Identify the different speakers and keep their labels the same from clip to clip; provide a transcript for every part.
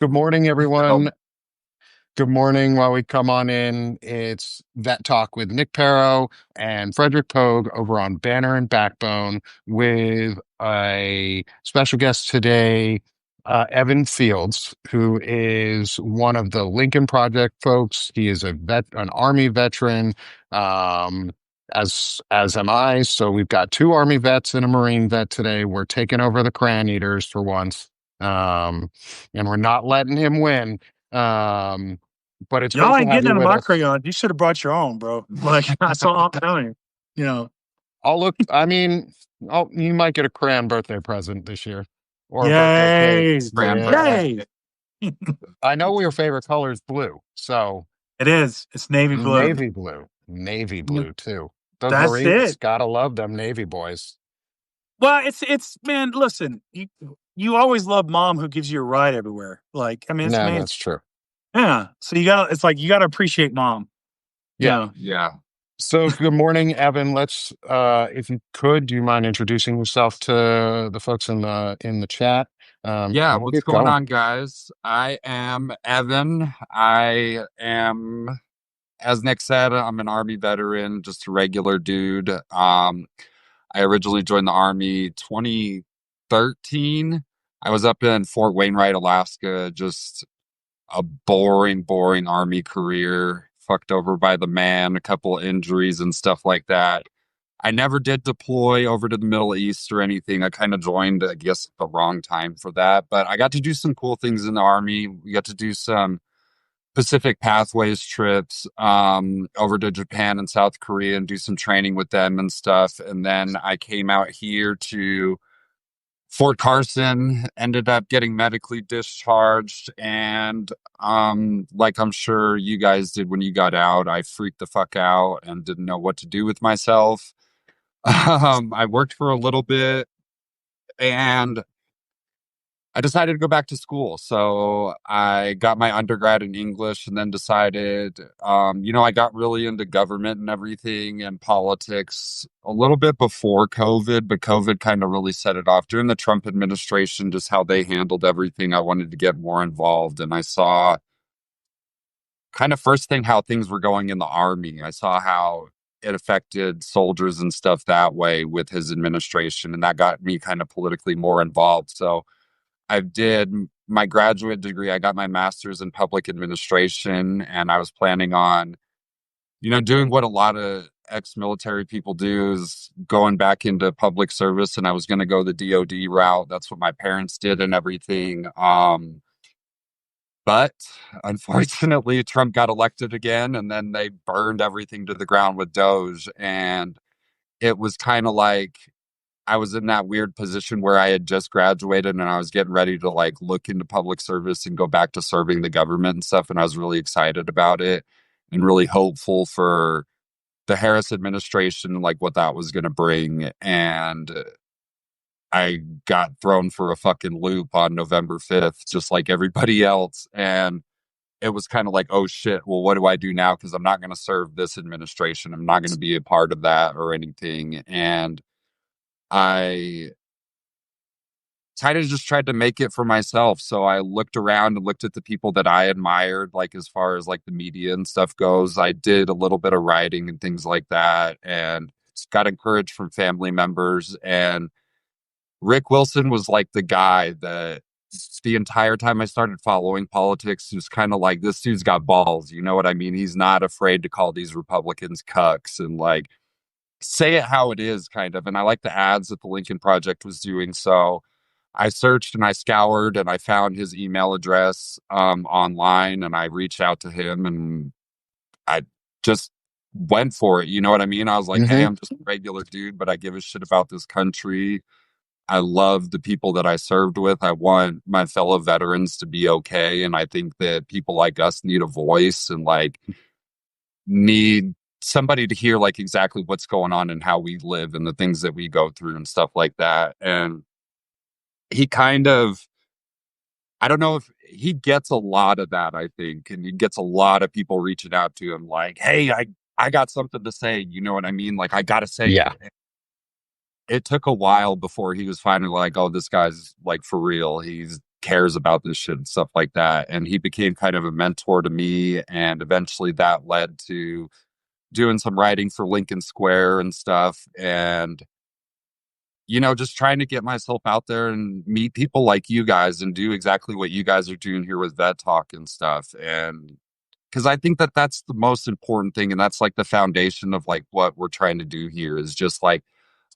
Speaker 1: Good morning,
Speaker 2: Oh,
Speaker 1: everyone. Good morning. While we come on in, it's Vet Talk with Nick Perro and Frederick Pogue over on Banner and Backbone with a special guest today, Evan Fields, who is one of the Lincoln Project folks. He is an Army veteran, um, as am I. So we've got two Army vets and a Marine vet today. We're taking over the Cran Eaters for once, and we're not letting him win. Um, but it's
Speaker 3: Y'all
Speaker 1: great to
Speaker 3: ain't
Speaker 1: have
Speaker 3: getting
Speaker 1: you
Speaker 3: into
Speaker 1: with
Speaker 3: my
Speaker 1: us.
Speaker 3: crayon. You should have brought your own, bro. Like that's all I'm telling you. You know.
Speaker 1: I mean, you might get a crayon birthday present this year or a birthday cake.
Speaker 3: Yay.
Speaker 2: grand
Speaker 1: Yeah.
Speaker 3: Yay.
Speaker 1: I know your favorite color is blue, so
Speaker 3: It is. It's navy blue.
Speaker 1: navy
Speaker 3: Yep.
Speaker 1: blue too. Those
Speaker 3: That's
Speaker 1: Marines,
Speaker 3: it.
Speaker 1: gotta love them Navy boys.
Speaker 3: Well, it's man, listen, you always love mom who gives you a ride everywhere. Like, I mean, it's
Speaker 1: No,
Speaker 3: amazing.
Speaker 1: that's true.
Speaker 3: Yeah. So you gotta appreciate mom.
Speaker 1: Yeah.
Speaker 3: Yeah.
Speaker 2: yeah.
Speaker 1: So good morning, Evan. Let's if you could, do you mind introducing yourself to the folks in the chat?
Speaker 2: Yeah.
Speaker 1: And we'll
Speaker 2: What's
Speaker 1: get
Speaker 2: going
Speaker 1: going.
Speaker 2: on, guys? I am Evan. I am, as Nick said, I'm an Army veteran, just a regular dude. I originally joined the Army 2013. I was up in Fort Wainwright, Alaska, just a boring Army career, fucked over by the man, a couple injuries and stuff like that. I never did deploy over to the Middle East or anything. I kind of joined, I guess, at the wrong time for that. But I got to do some cool things in the Army. We got to do some Pacific Pathways trips over to Japan and South Korea and do some training with them and stuff. And then I came out here to Fort Carson, ended up getting medically discharged. And like I'm sure you guys did when you got out, I freaked the fuck out and didn't know what to do with myself. I worked for a little bit and I decided to go back to school. So I got my undergrad in English and then decided, I got really into government and everything and politics a little bit before COVID, but COVID kind of really set it off. During the Trump administration, just how they handled everything, I wanted to get more involved. And I saw kind of first thing how things were going in the army. I saw how it affected soldiers and stuff that way with his administration, and that got me kind of politically more involved. So I did my graduate degree. I got my master's in public administration, and I was planning on, doing what a lot of ex-military people do is going back into public service. And I was going to go the DoD route. That's what my parents did and everything. But unfortunately, Trump got elected again, and then they burned everything to the ground with Doge. And it was kind of like I was in that weird position where I had just graduated and I was getting ready to like look into public service and go back to serving the government and stuff. And I was really excited about it and really hopeful for the Harris administration, like what that was going to bring. And I got thrown for a fucking loop on November 5th, just like everybody else. And it was kind of like, oh shit, well, what do I do now? Because I'm not going to serve this administration. I'm not going to be a part of that or anything. And I kind of just tried to make it for myself. So I looked around and looked at the people that I admired, like as far as like the media and stuff goes. I did a little bit of writing and things like that, and got encouraged from family members. And Rick Wilson was like the guy that the entire time I started following politics was kind of like, this dude's got balls. You know what I mean? He's not afraid to call these Republicans cucks and like say it how it is, kind of. And I like the ads that the Lincoln Project was doing. So I searched and I scoured and I found his email address online, and I reached out to him and I just went for it. You know what I mean? I was like, hey,
Speaker 1: Hmm.
Speaker 2: I'm just a regular dude, but I give a shit about this country. I love the people that I served with. I want my fellow veterans to be okay. And I think that people like us need a voice and like need somebody to hear like exactly what's going on and how we live and the things that we go through and stuff like that. And he kind of, I don't know if he gets a lot of that, I think, and he gets a lot of people reaching out to him like, hey, I got something to say. You know what I mean? Like, I got to say
Speaker 1: Yeah.
Speaker 2: it. It took a while before he was finally like, oh, this guy's like for real. He's cares about this shit and stuff like that. And he became kind of a mentor to me. And eventually that led to doing some writing for Lincoln Square and stuff. And, just trying to get myself out there and meet people like you guys and do exactly what you guys are doing here with Vet Talk and stuff. And because I think that that's the most important thing. And that's like the foundation of like what we're trying to do here is just like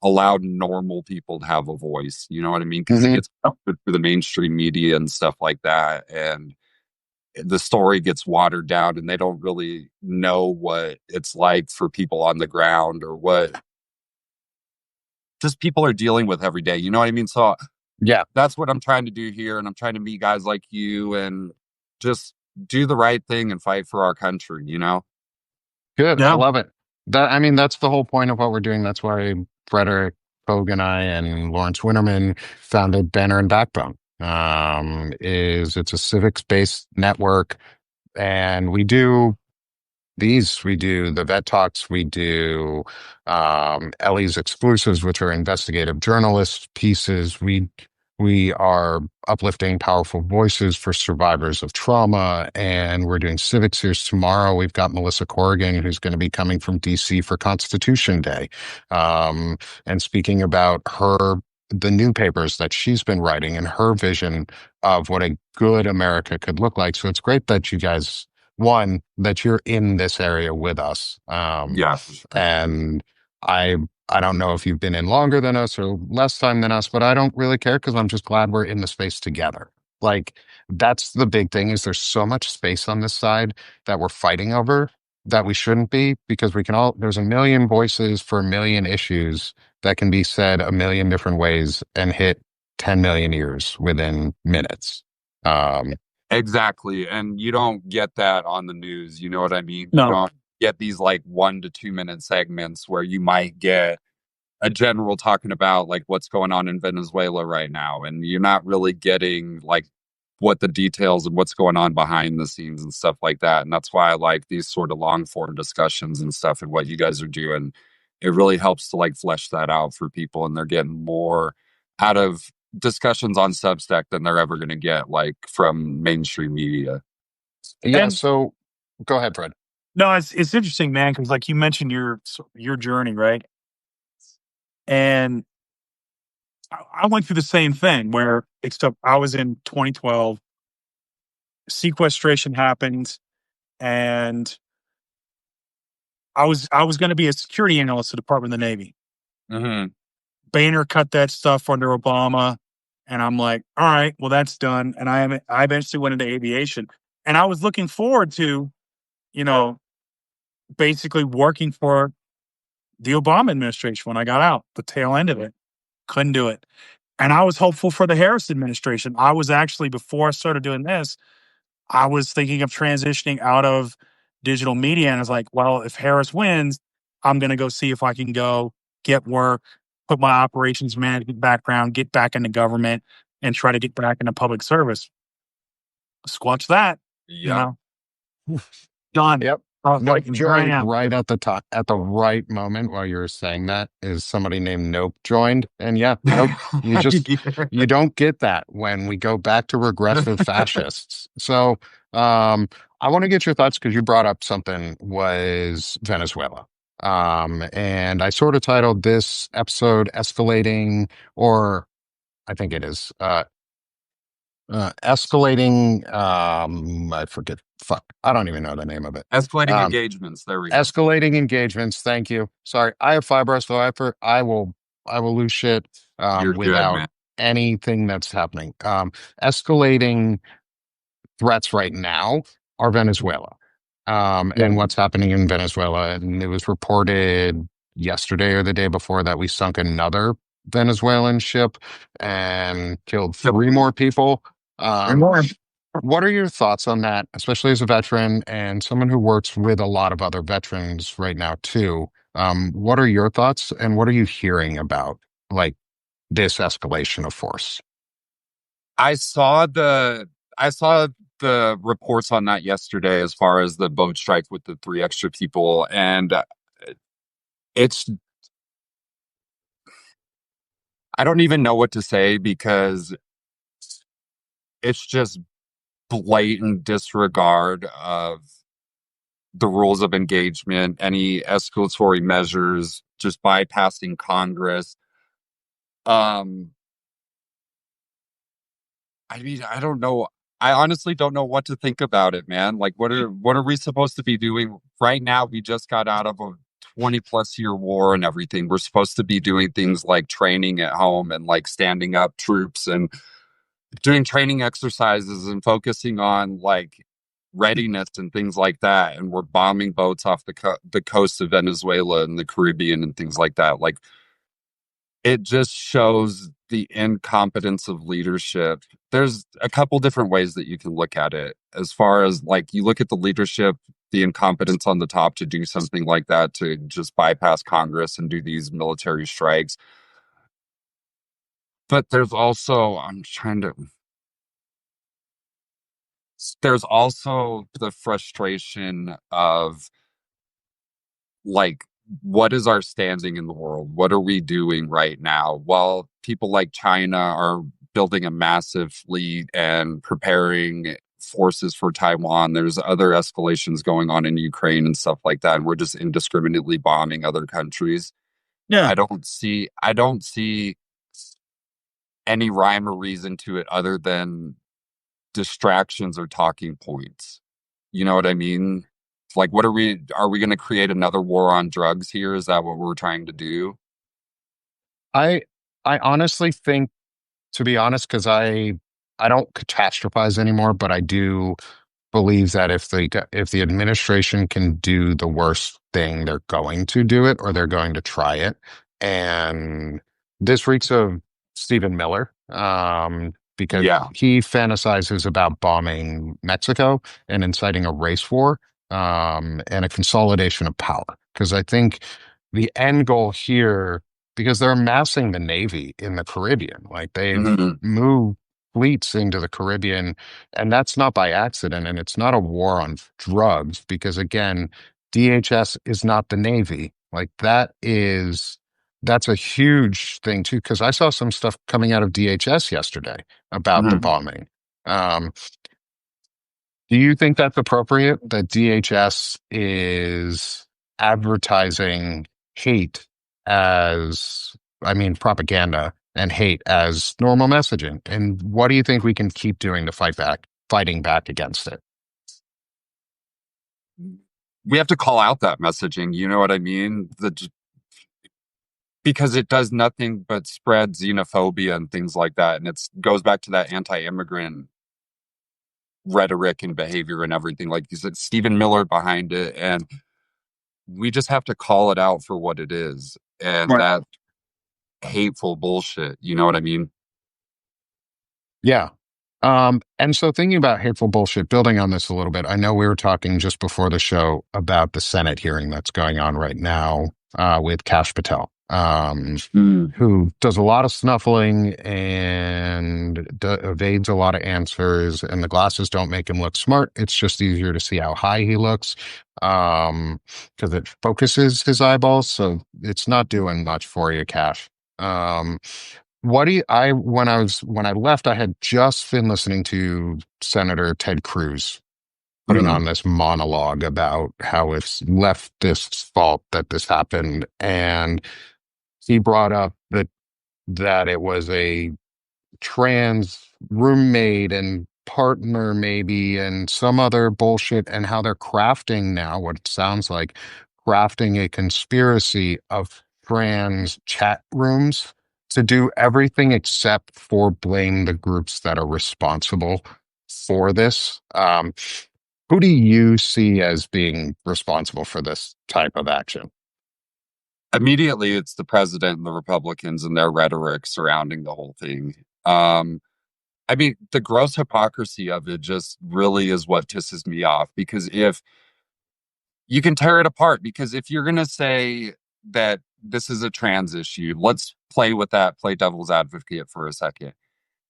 Speaker 2: allow normal people to have a voice. You know what I mean? Because it
Speaker 1: Hmm.
Speaker 2: gets covered through the mainstream media and stuff like that. And the story gets watered down and they don't really know what it's like for people on the ground or what just people are dealing with every day. You know what I mean? So
Speaker 1: Yeah,
Speaker 2: that's what I'm trying to do here. And I'm trying to meet guys like you and just do the right thing and fight for our country.
Speaker 1: good. I
Speaker 3: Yeah.
Speaker 1: love it. I mean, that's the whole point of what we're doing. That's why Frederick Pogue and I and Lawrence Winterman founded Banner and Backbone. Is it's a civics-based network, and we do the vet talks, we do Ellie's exclusives, which are investigative journalist pieces. We are uplifting powerful voices for survivors of trauma, and we're doing civics here tomorrow. We've got Melissa Corrigan, who's going to be coming from DC for Constitution Day, and speaking about the new papers that she's been writing and her vision of what a good America could look like. So it's great that you guys one, that you're in this area with us.
Speaker 2: Yeah, for sure.
Speaker 1: And I I don't know if you've been in longer than us or less time than us, but I don't really care because I'm just glad we're in the space together. Like that's the big thing is there's so much space on this side that we're fighting over that we shouldn't be because there's a million voices for a million issues that can be said a million different ways and hit 10 million ears within minutes. Um,
Speaker 2: Exactly. And you don't get that on the news. You know what I mean? You
Speaker 3: No.
Speaker 2: don't get these like 1 to 2 minute segments where you might get a general talking about like what's going on in Venezuela right now. And you're not really getting like what the details and what's going on behind the scenes and stuff like that. And that's why I like these sort of long form discussions and stuff and what you guys are doing. It really helps to like flesh that out for people and they're getting more out of discussions on Substack than they're ever going to get like from mainstream media.
Speaker 1: yeah,
Speaker 3: And
Speaker 1: so go ahead, Fred.
Speaker 3: no, it's interesting, man, because like you mentioned your journey, right? And I went through the same thing where except I was in 2012, sequestration happened, and I was going to be a security analyst at the Department of the Navy.
Speaker 2: Hmm.
Speaker 3: Boehner cut that stuff under Obama, and I'm like, all right, well that's done. And I eventually went into aviation, and I was looking forward to, you know, basically working for the Obama administration when I got out, the tail end of it. Couldn't do it. And I was hopeful for the Harris administration. I was actually, before I started doing this, I was thinking of transitioning out of digital media. And I was like, well, if Harris wins, I'm going to go see if I can go get work, put my operations management background, get back into government, and try to get back into public service. Squelch that, you
Speaker 2: Yep.
Speaker 3: know, done.
Speaker 1: Yep.
Speaker 3: I was
Speaker 1: Nope
Speaker 3: like, and here I
Speaker 1: joined
Speaker 3: am.
Speaker 1: right at the top at the right moment while you were saying that is somebody named Nope joined. And yeah, nope. You don't get that when we go back to regressive fascists. So I want to get your thoughts because you brought up something was Venezuela. And I sort of titled this episode Escalating, or I think it is escalating I forget fuck I don't even know the name of it.
Speaker 2: Escalating
Speaker 1: um
Speaker 2: engagements. There we go.
Speaker 1: Escalating engagements, thank you. Sorry, I have fibro, so I will lose shit
Speaker 2: You're good,
Speaker 1: without
Speaker 2: man.
Speaker 1: anything that's happening. Escalating threats right now are Venezuela, and
Speaker 2: Yeah.
Speaker 1: what's happening in Venezuela. And it was reported yesterday or the day before that we sunk another Venezuelan ship and killed
Speaker 2: Yep.
Speaker 1: three more people. Um,
Speaker 3: Remember,
Speaker 1: what are your thoughts on that, especially as a veteran and someone who works with a lot of other veterans right now too? What are your thoughts and what are you hearing about like this escalation of force?
Speaker 2: I saw the I saw the reports on that yesterday as far as the boat strike with the three extra people and it's I don't even know what to say because it's just blatant disregard of the rules of engagement, any escalatory measures, just bypassing Congress. Um, I mean, I don't know. I honestly don't know what to think about it, man. Like, what are we supposed to be doing right now? We just got out of a 20-plus year war and everything. We're supposed to be doing things like training at home and like standing up troops and doing training exercises and focusing on like readiness and things like that. And we're bombing boats off the coast of Venezuela and the Caribbean and things like that. Like, it just shows the incompetence of leadership. There's a couple different ways that you can look at it. As far as like you look at the leadership, the incompetence on the top to do something like that, to just bypass Congress and do these military strikes. But there's also the frustration of like, what is our standing in the world? What are we doing right now? While people like China are building a massive fleet and preparing forces for Taiwan, there's other escalations going on in Ukraine and stuff like that. And we're just indiscriminately bombing other countries.
Speaker 3: Yeah.
Speaker 2: I don't see any rhyme or reason to it other than distractions or talking points. You know what I mean? Like, are we going to create another war on drugs here? Is that what we're trying to do?
Speaker 1: I I honestly think, to be honest, because I don't catastrophize anymore, but I do believe that if the administration can do the worst thing, they're going to do it or they're going to try it. And this reeks of Stephen Miller, because
Speaker 2: Yeah.
Speaker 1: he fantasizes about bombing Mexico and inciting a race war, and a consolidation of power. Because I think the end goal here, because they're amassing the Navy in the Caribbean, like they've
Speaker 2: Mhm.
Speaker 1: moved fleets into the Caribbean, and that's not by accident. And it's not a war on drugs because, again, DHS is not the Navy. Like that's a huge thing too. Because I saw some stuff coming out of DHS yesterday about the
Speaker 2: Mhm.
Speaker 1: bombing. Um, do you think that's appropriate that DHS is advertising hate as, I mean, propaganda and hate as normal messaging? And what do you think we can keep doing to fighting back against it?
Speaker 2: We have to call out that messaging. You know what I mean? Because it does nothing but spread xenophobia and things like that. And it goes back to that anti-immigrant rhetoric and behavior and everything. Like you said, Stephen Miller behind it. And we just have to call it out for what it is. And
Speaker 3: Right.
Speaker 2: that hateful bullshit. You know what I mean?
Speaker 1: Yeah. And so thinking about hateful bullshit, building on this a little bit, I know we were talking just before the show about the Senate hearing that's going on right now, with Kash Patel,
Speaker 2: Mm.
Speaker 1: who does a lot of snuffling and evades a lot of answers, and the glasses don't make him look smart. It's just easier to see how high he looks, because it focuses his eyeballs. So it's not doing much for you, Cash. Um, what do you, I, when I left, I had just been listening to Senator Ted Cruz putting
Speaker 2: Mm.
Speaker 1: on this monologue about how it's leftist fault that this happened. And he brought up that it was a trans roommate and partner maybe and some other bullshit, and how they're crafting now what it sounds like crafting a conspiracy of trans chat rooms to do everything except for blame the groups that are responsible for this. Who do you see as being responsible for this type of action?
Speaker 2: Immediately, it's the president and the Republicans and their rhetoric surrounding the whole thing. Um, I mean, the gross hypocrisy of it just really is what pisses me off, because if you can tear it apart, because if you're going to say that this is a trans issue, let's play devil's advocate for a second.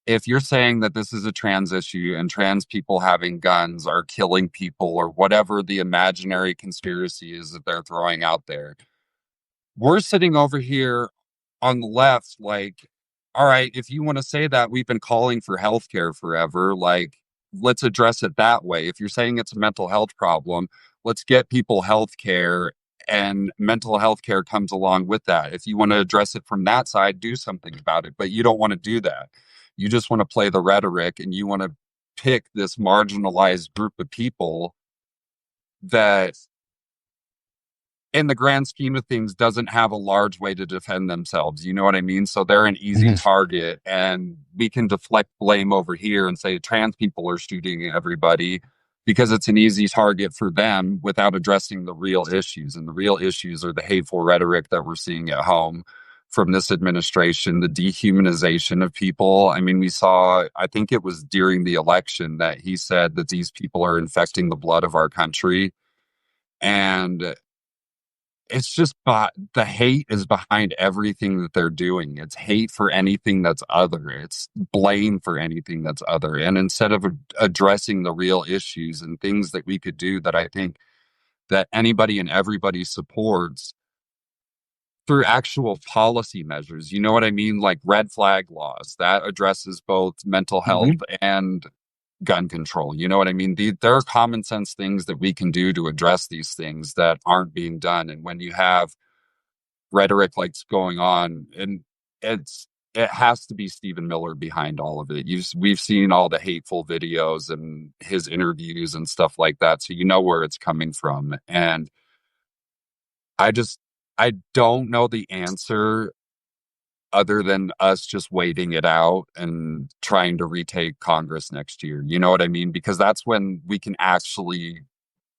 Speaker 2: If you're saying that this is a trans issue and trans people having guns are killing people or whatever the imaginary conspiracy is that they're throwing out there, we're sitting over here on the left, like, all right, if you want to say that, we've been calling for healthcare forever. Like, let's address it that way. If you're saying it's a mental health problem, let's get people healthcare, and mental health care comes along with that. If you want to address it from that side, do something about it. But you don't want to do that. You just want to play the rhetoric, and you want to pick this marginalized group of people that, in the grand scheme of things, doesn't have a large way to defend themselves. You know what I mean? So they're an easy
Speaker 1: Mhm.
Speaker 2: target, and we can deflect blame over here and say trans people are shooting everybody because it's an easy target for them without addressing the real issues. And the real issues are the hateful rhetoric that we're seeing at home from this administration, the dehumanization of people. I mean, we saw, I think it was during the election, that he said that these people are infecting the blood of our country. And it's just, but the hate is behind everything that they're doing. It's hate for anything that's other. It's blame for anything that's other. And instead of addressing the real issues and things that we could do, that I think that anybody and everybody supports through actual policy measures, you know what I mean? Like red flag laws that addresses both mental health
Speaker 3: Mhm.
Speaker 2: and gun control. You know what I mean? There are common sense things that we can do to address these things that aren't being done. And when you have rhetoric like's going on, and it has to be Stephen Miller behind all of it. We've seen all the hateful videos and his interviews and stuff like that, so you know where it's coming from. And I just, I don't know the answer other than us just waiting it out and trying to retake Congress next year. You know what I mean? Because that's when we can actually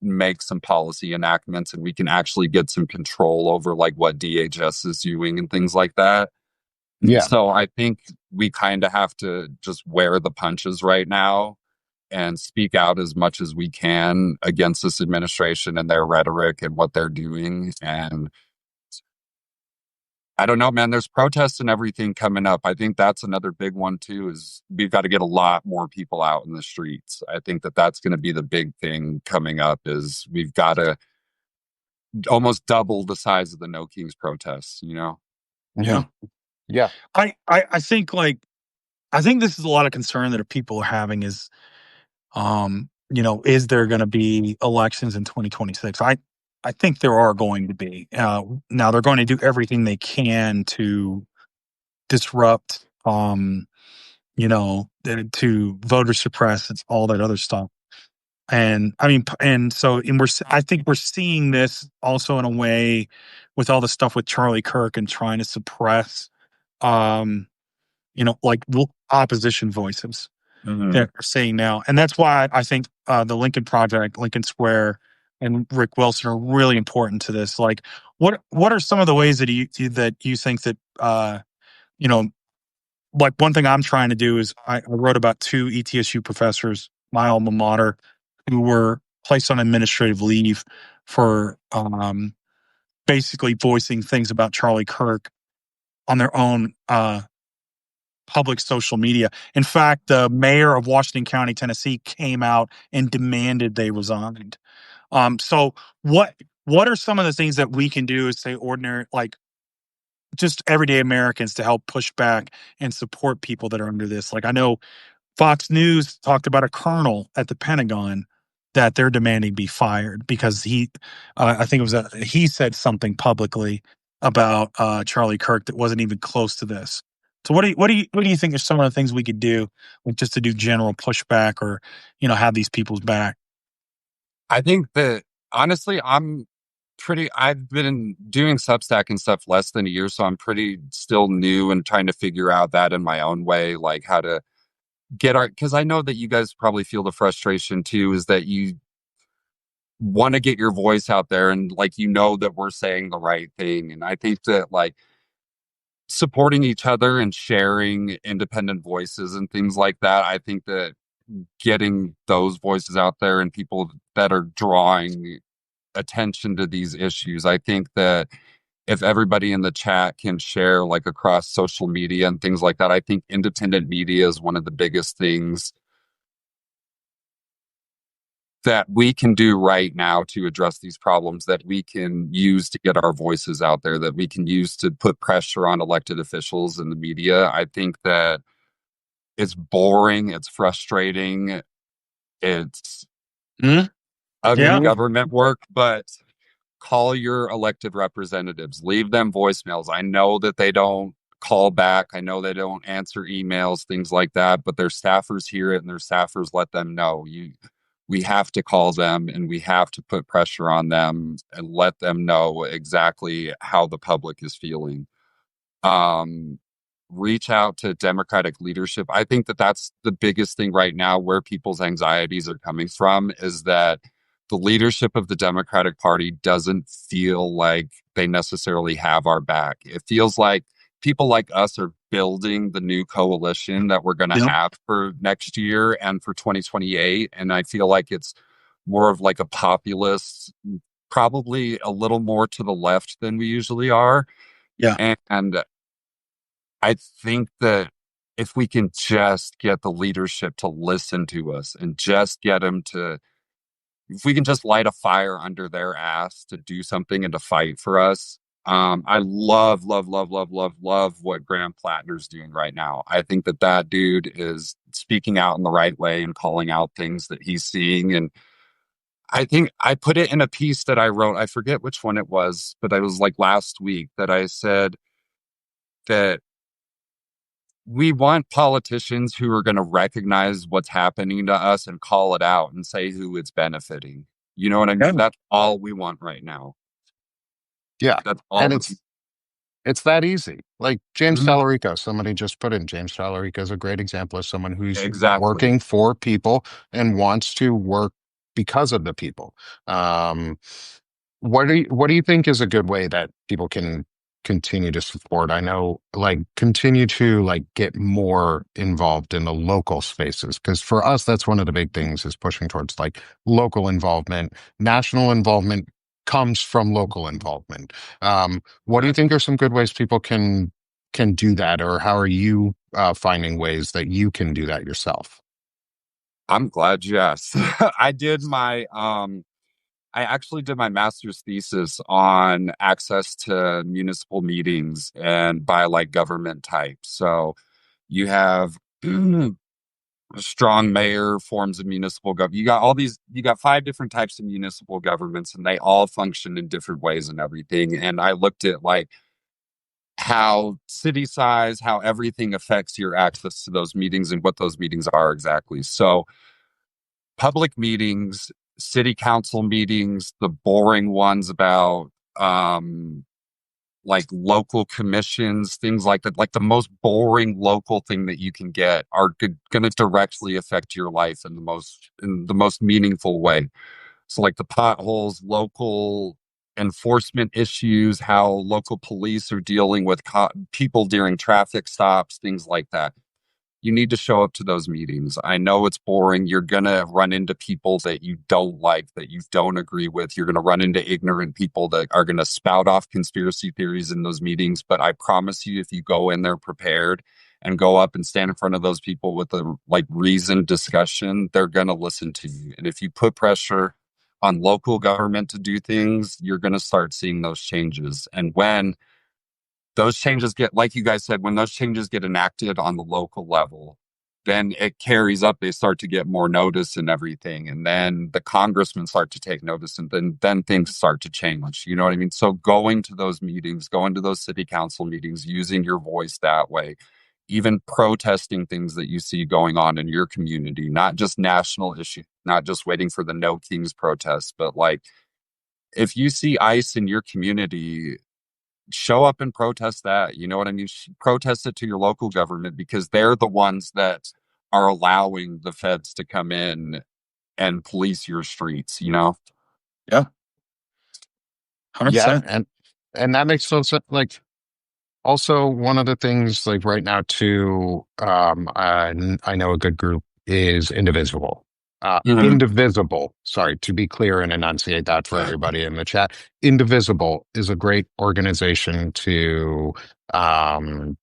Speaker 2: make some policy enactments, and we can actually get some control over like what DHS is doing and things like that.
Speaker 1: Yeah.
Speaker 2: So I think we kind of have to just wear the punches right now and speak out as much as we can against this administration and their rhetoric and what they're doing. And I don't know, man, there's protests and everything coming up. I think that's another big one too, is we've got to get a lot more people out in the streets. I think that that's going to be the big thing coming up, is we've got to almost double the size of the No Kings protests, you know?
Speaker 1: Hmm.
Speaker 3: Yeah.
Speaker 1: Yeah.
Speaker 3: I think like I think this is a lot of concern that people are having is is there going to be elections in 2026? I think there are going to be. Now they're going to do everything they can to disrupt to voter suppress and all that other stuff. And I mean, I think we're seeing this also in a way with all the stuff with Charlie Kirk and trying to suppress, um, like opposition voices
Speaker 2: Mm-hmm.
Speaker 3: that are saying now. And that's why I think the Lincoln Project, Lincoln Square, and Rick Wilson are really important to this. Like, what are some of the ways that you think that you know like one thing I'm trying to do is I wrote about two ETSU professors, my alma mater, who were placed on administrative leave for basically voicing things about Charlie Kirk on their own public social media. In fact, the mayor of Washington County, Tennessee, came out and demanded they resigned. So what are some of the things that we can do as say ordinary, like just everyday Americans, to help push back and support people that are under this? Like I know Fox News talked about a colonel at the Pentagon that they're demanding be fired because I think it was he said something publicly about Charlie Kirk that wasn't even close to this. So what do you think are some of the things we could do, like just to do general pushback or have these people's back?
Speaker 2: I think that honestly, I've been doing Substack and stuff less than a year, so I'm pretty still new and trying to figure out that in my own way, like how to because I know that you guys probably feel the frustration too, is that you want to get your voice out there, and like, that we're saying the right thing. And I think that like supporting each other and sharing independent voices and things like that, I think that getting those voices out there and people that are drawing attention to these issues, I think that if everybody in the chat can share like across social media and things like that, I think independent media is one of the biggest things that we can do right now to address these problems, that we can use to get our voices out there, that we can use to put pressure on elected officials and the media. I think that it's boring, it's frustrating, it's
Speaker 3: Mhm.
Speaker 2: ugly
Speaker 3: Yeah.
Speaker 2: government work, but call your elected representatives, leave them voicemails. I know that they don't call back, I know they don't answer emails, things like that, but their staffers hear it and their staffers let them know. We have to call them and we have to put pressure on them and let them know exactly how the public is feeling. um, Reach out to Democratic leadership. I think that that's the biggest thing right now where people's anxieties are coming from is that the leadership of the Democratic Party doesn't feel like they necessarily have our back. It feels like people like us are building the new coalition that we're going to
Speaker 3: Yep.
Speaker 2: have for next year and for 2028. And I feel like it's more of like a populist, probably a little more to the left than we usually are.
Speaker 3: Yeah.
Speaker 2: And I think that if we can just get the leadership to listen to us and just get them to, if we can just light a fire under their ass to do something and to fight for us. I love, love, love, love, love, love what Graham Plattner's doing right now. I think that that dude is speaking out in the right way and calling out things that he's seeing. And I think I put it in a piece that I wrote. I forget which one it was, but I was like last week that I said that we want politicians who are going to recognize what's happening to us and call it out and say who it's benefiting. You know what I mean?
Speaker 3: Yeah.
Speaker 2: That's all we want right now.
Speaker 1: Yeah.
Speaker 2: That's
Speaker 1: And
Speaker 2: all.
Speaker 1: it's that easy. Like James
Speaker 2: Mhm.
Speaker 1: Tallarico, somebody just put in James Tallarico is a great example of someone who's
Speaker 2: Exactly.
Speaker 1: working for people and wants to work because of the people. Um, what do you think is a good way that people can continue to support? I know, like, continue to like get more involved in the local spaces because for us, that's one of the big things is pushing towards like local involvement. National involvement comes from local involvement. What do you think are some good ways people can do that, or how are you finding ways that you can do that yourself?
Speaker 2: I'm glad you asked. I actually did my master's thesis on access to municipal meetings and by like government type. So you have strong mayor forms of municipal government. You got five different types of municipal governments, and they all function in different ways and everything. And I looked at like how city size, how everything affects your access to those meetings and what those meetings are exactly. So, public meetings, city council meetings, the boring ones about like local commissions, things like that, like the most boring local thing that you can get are going to directly affect your life in the most meaningful way. So like the potholes, local enforcement issues, how local police are dealing with people during traffic stops, things like that. You need to show up to those meetings. I know it's boring. You're going to run into people that you don't like, that you don't agree with. You're going to run into ignorant people that are going to spout off conspiracy theories in those meetings. But I promise you, if you go in there prepared and go up and stand in front of those people with a like reasoned discussion, they're going to listen to you. And if you put pressure on local government to do things, you're going to start seeing those changes. And when those changes get, like you guys said, when those changes get enacted on the local level, then it carries up. They start to get more notice and everything. And then the congressmen start to take notice and then things start to change. You know what I mean? So going to those meetings, going to those city council meetings, using your voice that way, even protesting things that you see going on in your community, not just national issue, not just waiting for the No Kings protests, but like if you see ICE in your community, show up and protest that. You know what I mean? Protest it to your local government because they're the ones that are allowing the feds to come in and police your streets, you know?
Speaker 3: Yeah.
Speaker 1: Yeah,
Speaker 3: 100%.
Speaker 1: and that makes so sense. Like, also, one of the things, like right now, too, I know a good group is Indivisible.
Speaker 2: Mhm.
Speaker 1: Indivisible, sorry, to be clear and enunciate that for everybody in the chat. Indivisible is a great organization to um,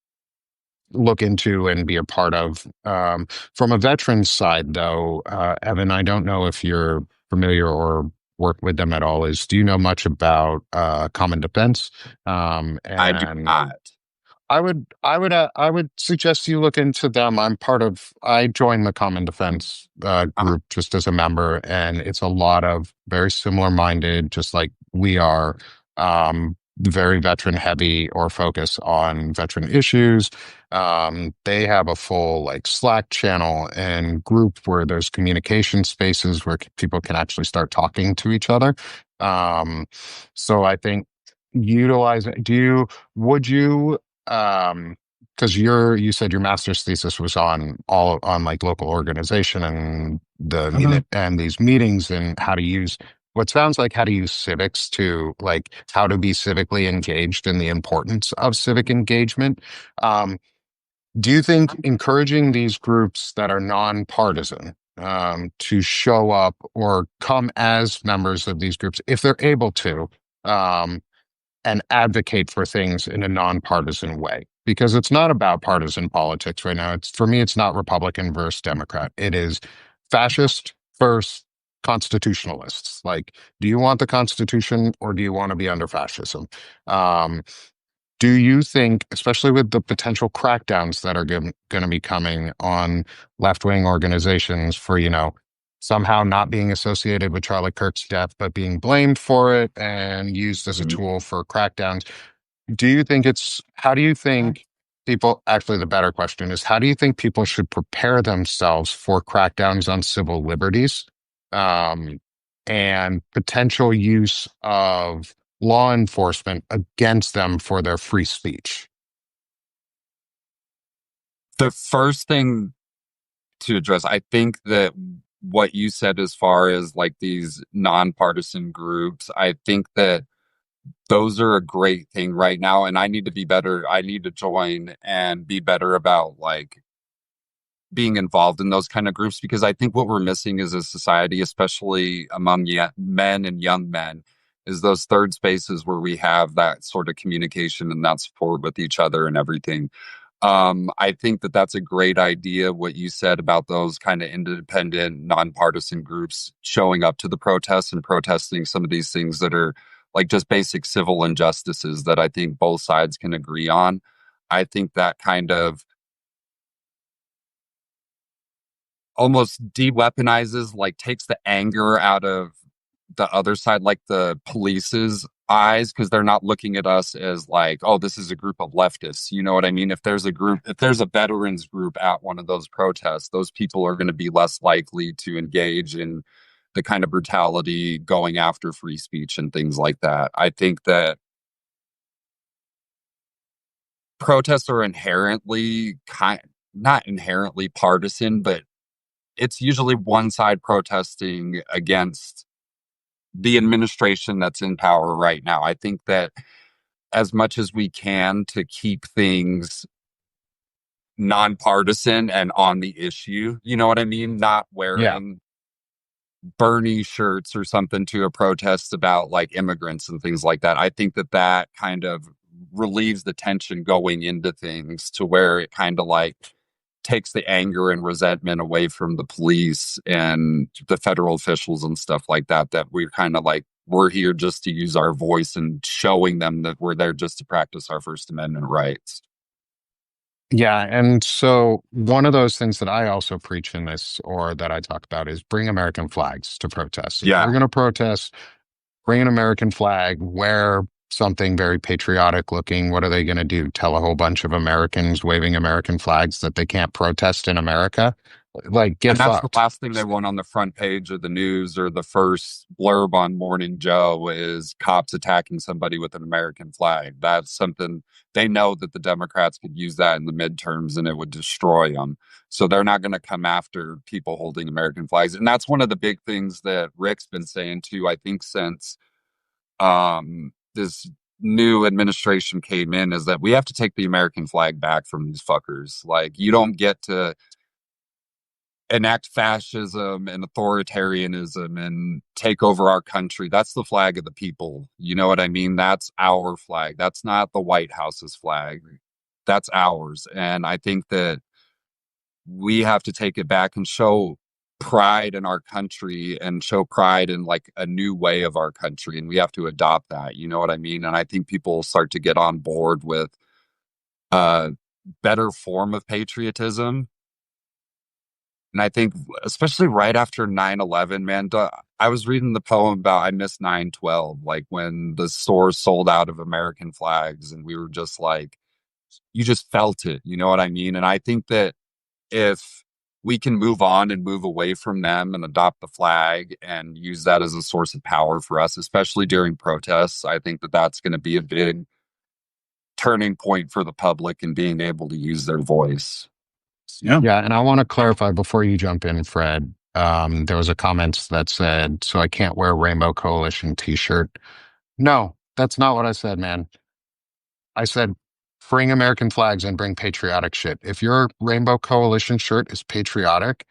Speaker 1: look into and be a part of. From a veteran's side, though, Evan, I don't know if you're familiar or worked with them at all, is do you know much about Common Defense?
Speaker 2: I do
Speaker 1: And
Speaker 2: not.
Speaker 1: I would suggest you look into them. I joined the Common Defense
Speaker 2: Uh,
Speaker 1: group just as a member, and it's a lot of very similar minded, just like we are, very veteran heavy or focus on veteran issues. They have a full like Slack channel and group where there's communication spaces where people can actually start talking to each other. Um, so I think utilize it. Would you because you said your master's thesis was on all on like local organization and
Speaker 3: Mhm.
Speaker 1: and these meetings and how to use what sounds like how to use civics to like how to be civically engaged and the importance of civic engagement. Um, do you think encouraging these groups that are nonpartisan to show up or come as members of these groups if they're able to? Um, and advocate for things in a nonpartisan way because it's not about partisan politics right now. It's for me, it's not Republican versus Democrat. It is fascist versus constitutionalists. Like, do you want the Constitution or do you want to be under fascism? Um, do you think, especially with the potential crackdowns that are going to be coming on left-wing organizations for, somehow not being associated with Charlie Kirk's death, but being blamed for it and used as a
Speaker 2: mhm.
Speaker 1: tool for crackdowns? How do you think actually, the better question is, how do you think people should prepare themselves for crackdowns on civil liberties, um, and potential use of law enforcement against them for their free speech?
Speaker 2: The first thing to address, I think that what you said as far as like these nonpartisan groups, I think that those are a great thing right now. And I need to be better. I need to join and be better about like being involved in those kind of groups because I think what we're missing as a society, especially among men and young men, is those third spaces where we have that sort of communication and that support with each other and everything. I think that that's a great idea. What you said about those kind of independent, nonpartisan groups showing up to the protests and protesting some of these things that are like just basic civil injustices that I think both sides can agree on. I think that kind of almost de-weaponizes, like takes the anger out of the other side, like the police's eyes, because they're not looking at us as like, oh, this is a group of leftists. You know what I mean? If there's a veterans group at one of those protests, those people are going to be less likely to engage in the kind of brutality going after free speech and things like that. I think that protests are not inherently partisan, but it's usually one side protesting against the administration that's in power right now. I think that as much as we can to keep things nonpartisan and on the issue, you know what I mean? Not
Speaker 1: Yeah.
Speaker 2: wearing Bernie shirts or something to a protest about like immigrants and things like that. I think that that kind of relieves the tension going into things to where it kind of like takes the anger and resentment away from the police and the federal officials and stuff like that, that we're kind of like, we're here just to use our voice and showing them that we're there just to practice our First Amendment rights.
Speaker 1: Yeah, and so one of those things that I also preach in this or that I talk about is bring American flags to protests. If you're
Speaker 2: Yeah.
Speaker 1: going to protest, bring an American flag, wear something very patriotic looking. What are they going to do? Tell a whole bunch of Americans waving American flags that they can't protest in America? Like, get
Speaker 2: And that's the
Speaker 1: fucked.
Speaker 2: last thing they want on the front page of the news or the first blurb on Morning Joe is cops attacking somebody with an American flag. That's something they know that the Democrats could use that in the midterms and it would destroy them. So they're not going to come after people holding American flags. And that's one of the big things that Rick's been saying too, I think, since this new administration came in, is that we have to take the American flag back from these fuckers. Like, you don't get to enact fascism and authoritarianism and take over our country. That's the flag of the people. You know what I mean? That's our flag. That's not the White House's flag. That's ours. And I think that we have to take it back and show pride in our country and show pride in like a new way of our country, and we have to adopt that. You know what I mean? And I think people will start to get on board with a better form of patriotism. And I think, especially right after 9/11, man, I was reading the poem about I miss 9/12, like when the stores sold out of American flags, and we were just like, you just felt it. You know what I mean? And I think that if we can move on and move away from them and adopt the flag and use that as a source of power for us, especially during protests, I think that that's going to be a big turning point for the public and being able to use their voice.
Speaker 3: Yeah.
Speaker 1: Yeah, and I want to clarify before you jump in, Fred. There was a comment that said, "So I can't wear Rainbow Coalition t-shirt." No, that's not what I said, man. I said, bring American flags and bring patriotic shit. If your Rainbow Coalition shirt is patriotic,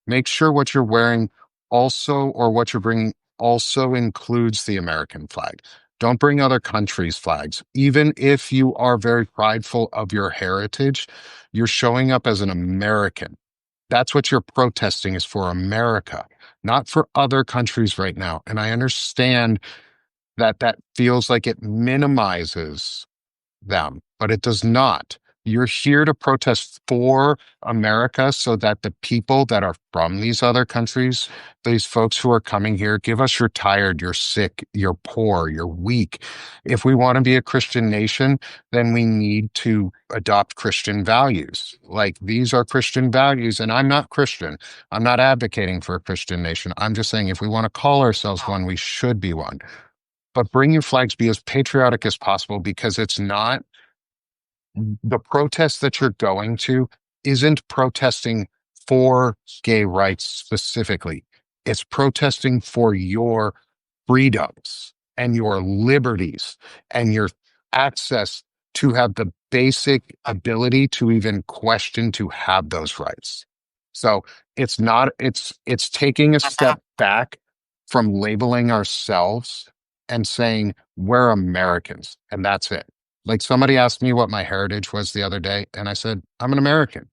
Speaker 1: make sure what you're wearing also, or what you're bringing also includes the American flag. Don't bring other countries' flags. Even if you are very prideful of your heritage, you're showing up as an American. That's what you're protesting is for America, not for other countries right now. And I understand that that feels like it minimizes them, but it does not. You're here to protest for America so that the people that are from these other countries, these folks who are coming here, give us you're tired, you're sick, you're poor, you're weak. If we want to be a Christian nation, then we need to adopt Christian values. Like these are Christian values, and I'm not Christian. I'm not advocating for a Christian nation. I'm just saying if we want to call ourselves one, we should be one. But bring your flags, be as patriotic as possible because it's not the protest that you're going to isn't protesting for gay rights specifically. It's protesting for your freedoms and your liberties and your access to have the basic ability to even question to have those rights. So it's not, it's taking a step back from labeling ourselves and saying we're Americans and that's it. Like somebody asked me what my heritage was the other day, and I said, I'm an American.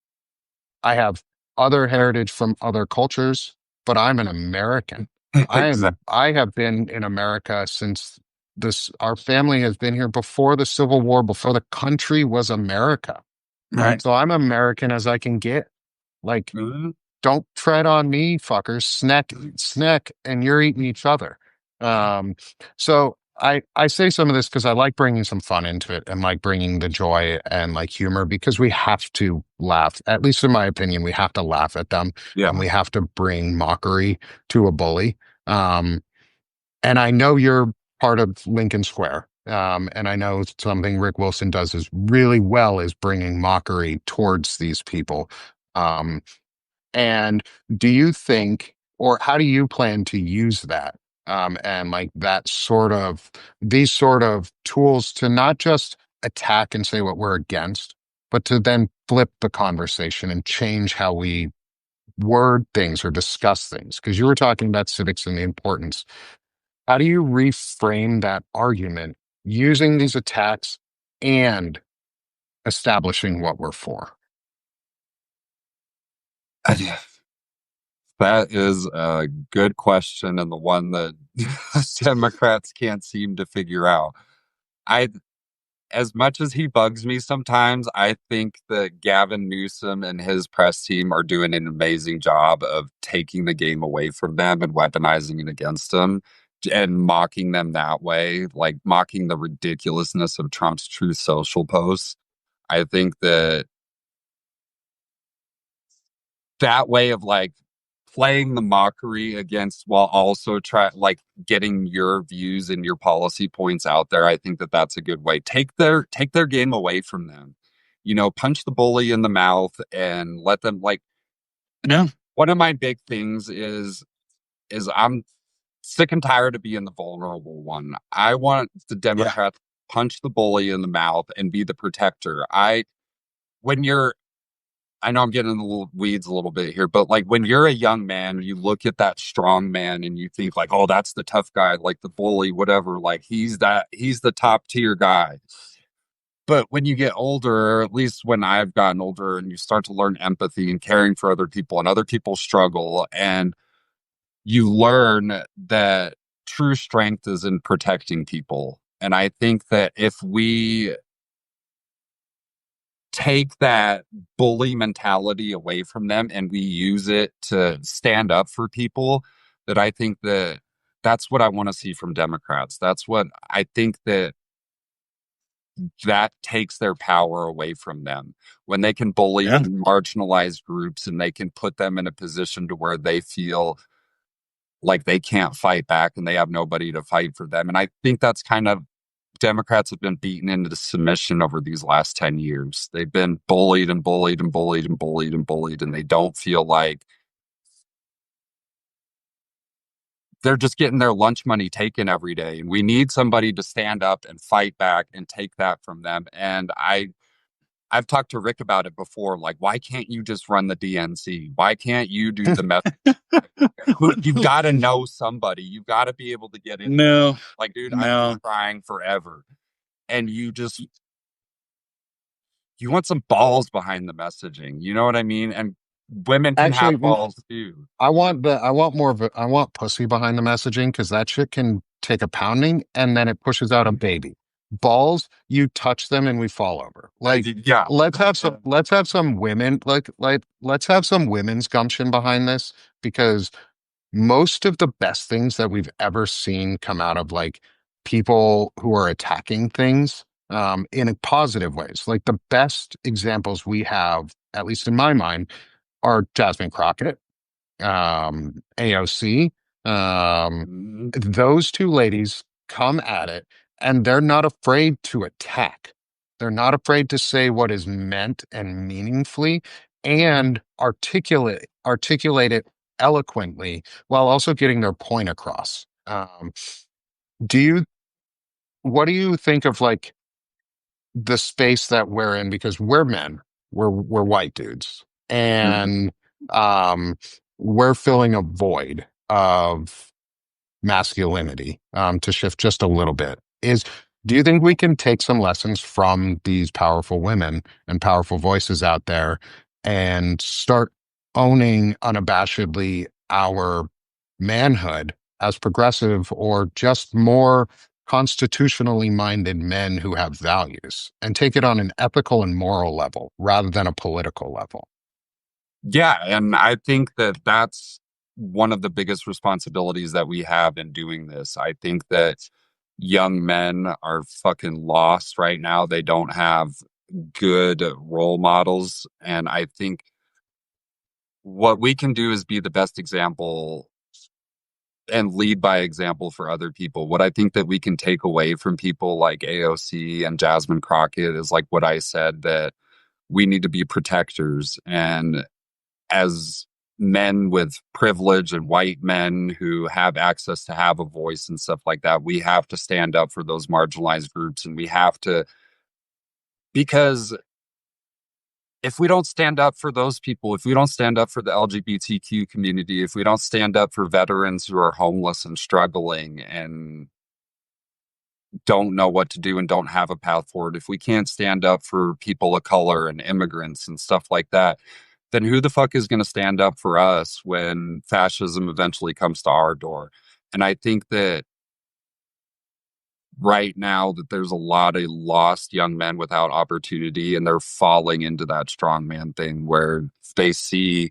Speaker 1: I have other heritage from other cultures, but I'm an American.
Speaker 2: Exactly.
Speaker 1: I have been in America since this our family has been here before the Civil War, before the country was America.
Speaker 3: Right.
Speaker 1: So I'm American as I can get. Like
Speaker 2: Mhm.
Speaker 1: don't tread on me, fuckers. Snack, and you're eating each other. So I say some of this because I like bringing some fun into it and like bringing the joy and like humor because we have to laugh. At least in my opinion, we have to laugh at them and
Speaker 2: Yeah.
Speaker 1: we have to bring mockery to a bully. Um, and I know you're part of Lincoln Square. And I know something Rick Wilson does is really well is bringing mockery towards these people. Um, and do you think, or how do you plan to use that? And like that sort of, these sort of tools to not just attack and say what we're against, but to then flip the conversation and change how we word things or discuss things. Because you were talking about civics and the importance. How do you reframe that argument using these attacks and establishing what we're for?
Speaker 2: That is a good question, and the one that Democrats can't seem to figure out. I, as much as he bugs me sometimes, I think that Gavin Newsom and his press team are doing an amazing job of taking the game away from them and weaponizing it against them and mocking them that way, like mocking the ridiculousness of Trump's Truth Social posts. I think that that way of like playing the mockery against while also try like getting your views and your policy points out there, I think that that's a good way. Take their game away from them, you know, punch the bully in the mouth and let them like.
Speaker 3: Yeah.
Speaker 2: One of my big things is I'm sick and tired of being the vulnerable one. I want the
Speaker 3: Yeah.
Speaker 2: Democrats to punch the bully in the mouth and be the protector. When you're I know I'm getting in the little weeds a little bit here, but like when you're a young man, you look at that strong man and you think like, oh, that's the tough guy, like the bully, whatever. Like he's the top tier guy. But when you get older, or at least when I've gotten older, and you start to learn empathy and caring for other people and other people's struggle, and you learn that true strength is in protecting people. And I think that if we take that bully mentality away from them and we use it to stand up for people, that I think that that's what I want to see from Democrats. That's what I think that takes their power away from them when they can bully
Speaker 3: Yeah.
Speaker 2: marginalized groups and they can put them in a position to where they feel like they can't fight back and they have nobody to fight for them. And I think that's kind of Democrats have been beaten into submission over these last 10 years. They've been bullied and bullied and bullied and bullied and bullied, and they don't feel like they're just getting their lunch money taken every day. And we need somebody to stand up and fight back and take that from them. And I've talked to Rick about it before. Like, why can't you just run the DNC? Why can't you do the meth? You've got to know somebody. You've got to be able to get in.
Speaker 3: No,
Speaker 2: Like, dude, I've
Speaker 3: no.
Speaker 2: been trying forever. And you want some balls behind the messaging. You know what I mean? And women can
Speaker 1: Actually,
Speaker 2: have balls too.
Speaker 1: I want pussy behind the messaging because that shit can take a pounding and then it pushes out a baby. Balls, you touch them and we fall over. Like,
Speaker 2: Yeah.
Speaker 1: let's have some women, let's have some women's gumption behind this because most of the best things that we've ever seen come out of like people who are attacking things in positive ways. Like the best examples we have, at least in my mind, are Jasmine Crockett, AOC. Those two ladies come at it and they're not afraid to attack. They're not afraid to say what is meant and meaningfully and articulate it eloquently while also getting their point across. Do you, what do you think of like the space that we're in? Because we're men, we're white dudes, and um, we're filling a void of masculinity. To shift just a little bit, do you think we can take some lessons from these powerful women and powerful voices out there and start owning unabashedly our manhood as progressive or just more constitutionally minded men who have values and take it on an ethical and moral level rather than a political level?
Speaker 2: Yeah. And I think that that's one of the biggest responsibilities that we have in doing this. I think that young men are fucking lost right now. They don't have good role models. And I think what we can do is be the best example and lead by example for other people. What I think that we can take away from people like AOC and Jasmine Crockett is like what I said, that we need to be protectors. And as men with privilege and white men who have access to have a voice and stuff like that, we have to stand up for those marginalized groups. And we have to, because if we don't stand up for those people, if we don't stand up for the LGBTQ community, if we don't stand up for veterans who are homeless and struggling and don't know what to do and don't have a path forward, if we can't stand up for people of color and immigrants and stuff like that, then who the fuck is going to stand up for us when fascism eventually comes to our door? And I think that right now that there's a lot of lost young men without opportunity, and they're falling into that strongman thing where they see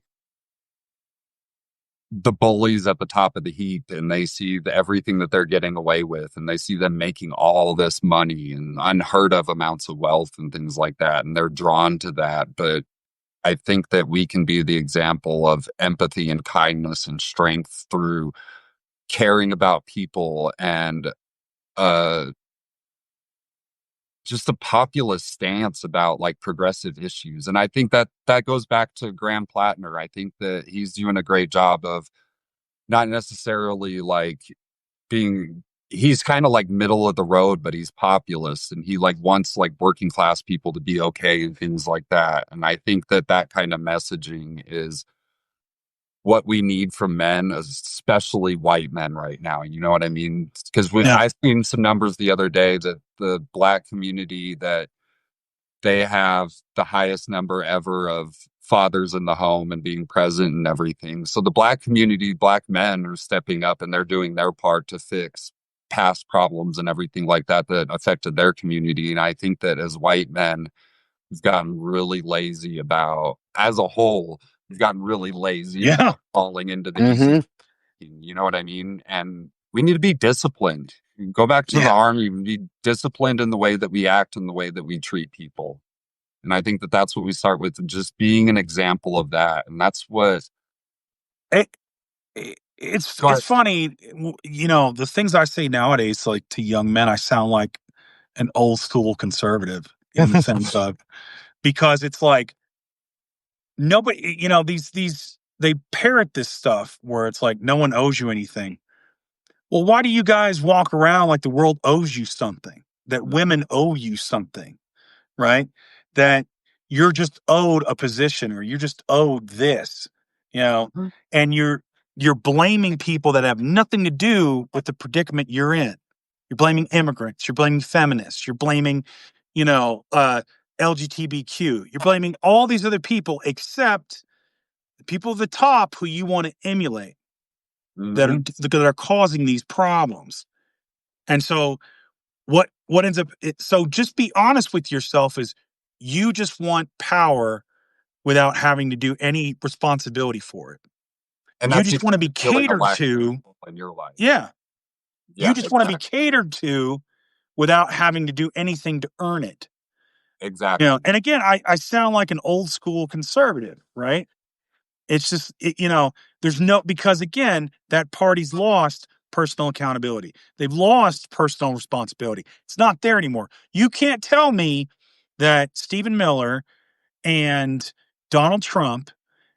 Speaker 2: the bullies at the top of the heap and they see everything that they're getting away with, and they see them making all this money and unheard of amounts of wealth and things like that, and they're drawn to that. But I think that we can be the example of empathy and kindness and strength through caring about people and uh just a populist stance about like progressive issues. And I think that that goes back to Graham Plattner. I think that he's doing a great job of not necessarily like being, he's kind of like middle of the road, but he's populist and he like wants like working class people to be okay and things like that. And I think that that kind of messaging is what we need from men, especially white men right now. You know what I mean? Because
Speaker 3: Yeah.
Speaker 2: I've seen some numbers the other day that the black community that They have the highest number ever of fathers in the home and being present and everything. So the Black community, Black men are stepping up and they're doing their part to fix past problems and everything like that that affected their community. And I think that as white men, we've gotten really lazy about, as a whole, we've gotten really lazy
Speaker 3: Yeah.
Speaker 2: about falling into these.
Speaker 1: Hmm.
Speaker 2: You know what I mean? And we need to be disciplined. Go back to the
Speaker 3: Yeah.
Speaker 2: army, be disciplined in the way that we act and the way that we treat people. And I think that that's what we start with, just being an example of that. And that's what,
Speaker 3: It, it's
Speaker 2: go ahead.
Speaker 3: funny, the things I say nowadays, like to young men, I sound like an old school conservative in the sense of because it's like nobody, these they parrot this stuff where it's like no one owes you anything. Well, why do you guys walk around like the world owes you something? That women owe you something, right? That you're just owed a position or you're just owed this, you know, and you're blaming people that have nothing to do with the predicament you're in. You're blaming immigrants, you're blaming feminists, you're blaming, LGBTQ. You're blaming all these other people except the people at the top who you want to emulate
Speaker 2: Mhm.
Speaker 3: that are causing these problems. And so what ends up so just be honest with yourself is you just want power without having to do any responsibility for it.
Speaker 2: And
Speaker 3: You
Speaker 2: that's
Speaker 3: just
Speaker 2: because
Speaker 3: want to be
Speaker 2: you're feeling a
Speaker 3: catered
Speaker 2: lack of
Speaker 3: to.
Speaker 2: control in your life.
Speaker 3: Yeah. You
Speaker 2: Yeah,
Speaker 3: just want to be
Speaker 2: exactly.
Speaker 3: catered to without having to do anything to earn it.
Speaker 2: Exactly.
Speaker 3: And again, I sound like an old school conservative, right? It's just, there's no, because again, that party's lost personal accountability. They've lost personal responsibility. It's not there anymore. You can't tell me that Stephen Miller and Donald Trump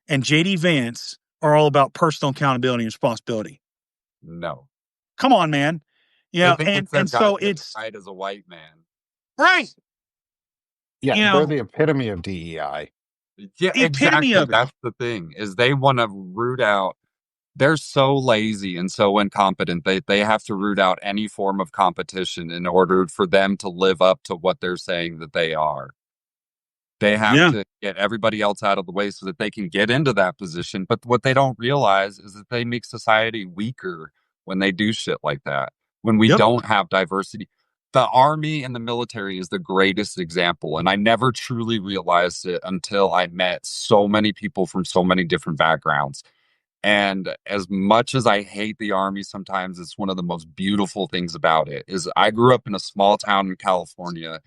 Speaker 3: and JD Vance are all about personal accountability and responsibility.
Speaker 2: No.
Speaker 3: Come on, man.
Speaker 2: They think
Speaker 3: And
Speaker 2: it's their
Speaker 3: so
Speaker 2: goddamn
Speaker 3: it's
Speaker 2: right as a white man.
Speaker 3: right.
Speaker 1: Yeah,
Speaker 3: You
Speaker 1: they're
Speaker 3: know,
Speaker 1: the epitome of DEI.
Speaker 2: Yeah,
Speaker 3: epitome
Speaker 2: exactly.
Speaker 3: of it.
Speaker 2: That's the thing, is they want to root out, they're so lazy and so incompetent. They have to root out any form of competition in order for them to live up to what they're saying that they are. They have
Speaker 3: Yeah.
Speaker 2: to get everybody else out of the way so that they can get into that position. But what they don't realize is that they make society weaker when they do shit like that. When we
Speaker 3: Yep.
Speaker 2: don't have diversity. The army and the military is the greatest example. And I never truly realized it until I met so many people from so many different backgrounds. And as much as I hate the army sometimes, it's one of the most beautiful things about it. Is I grew up in a small town in California.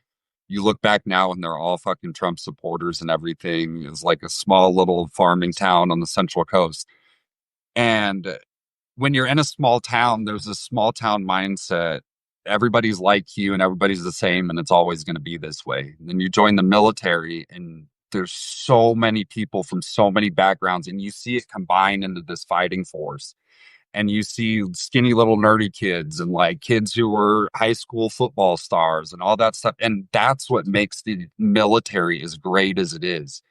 Speaker 2: You look back now and they're all fucking Trump supporters and everything. It's like a small little farming town on the Central Coast. And when you're in a small town, there's a small town mindset. Everybody's like you and everybody's the same, and it's always going to be this way. And then you join the military, and there's so many people from so many backgrounds, and you see it combine into this fighting force. And you see skinny little nerdy kids and like kids who were high school football stars and all that stuff. And that's what makes the military as great as it is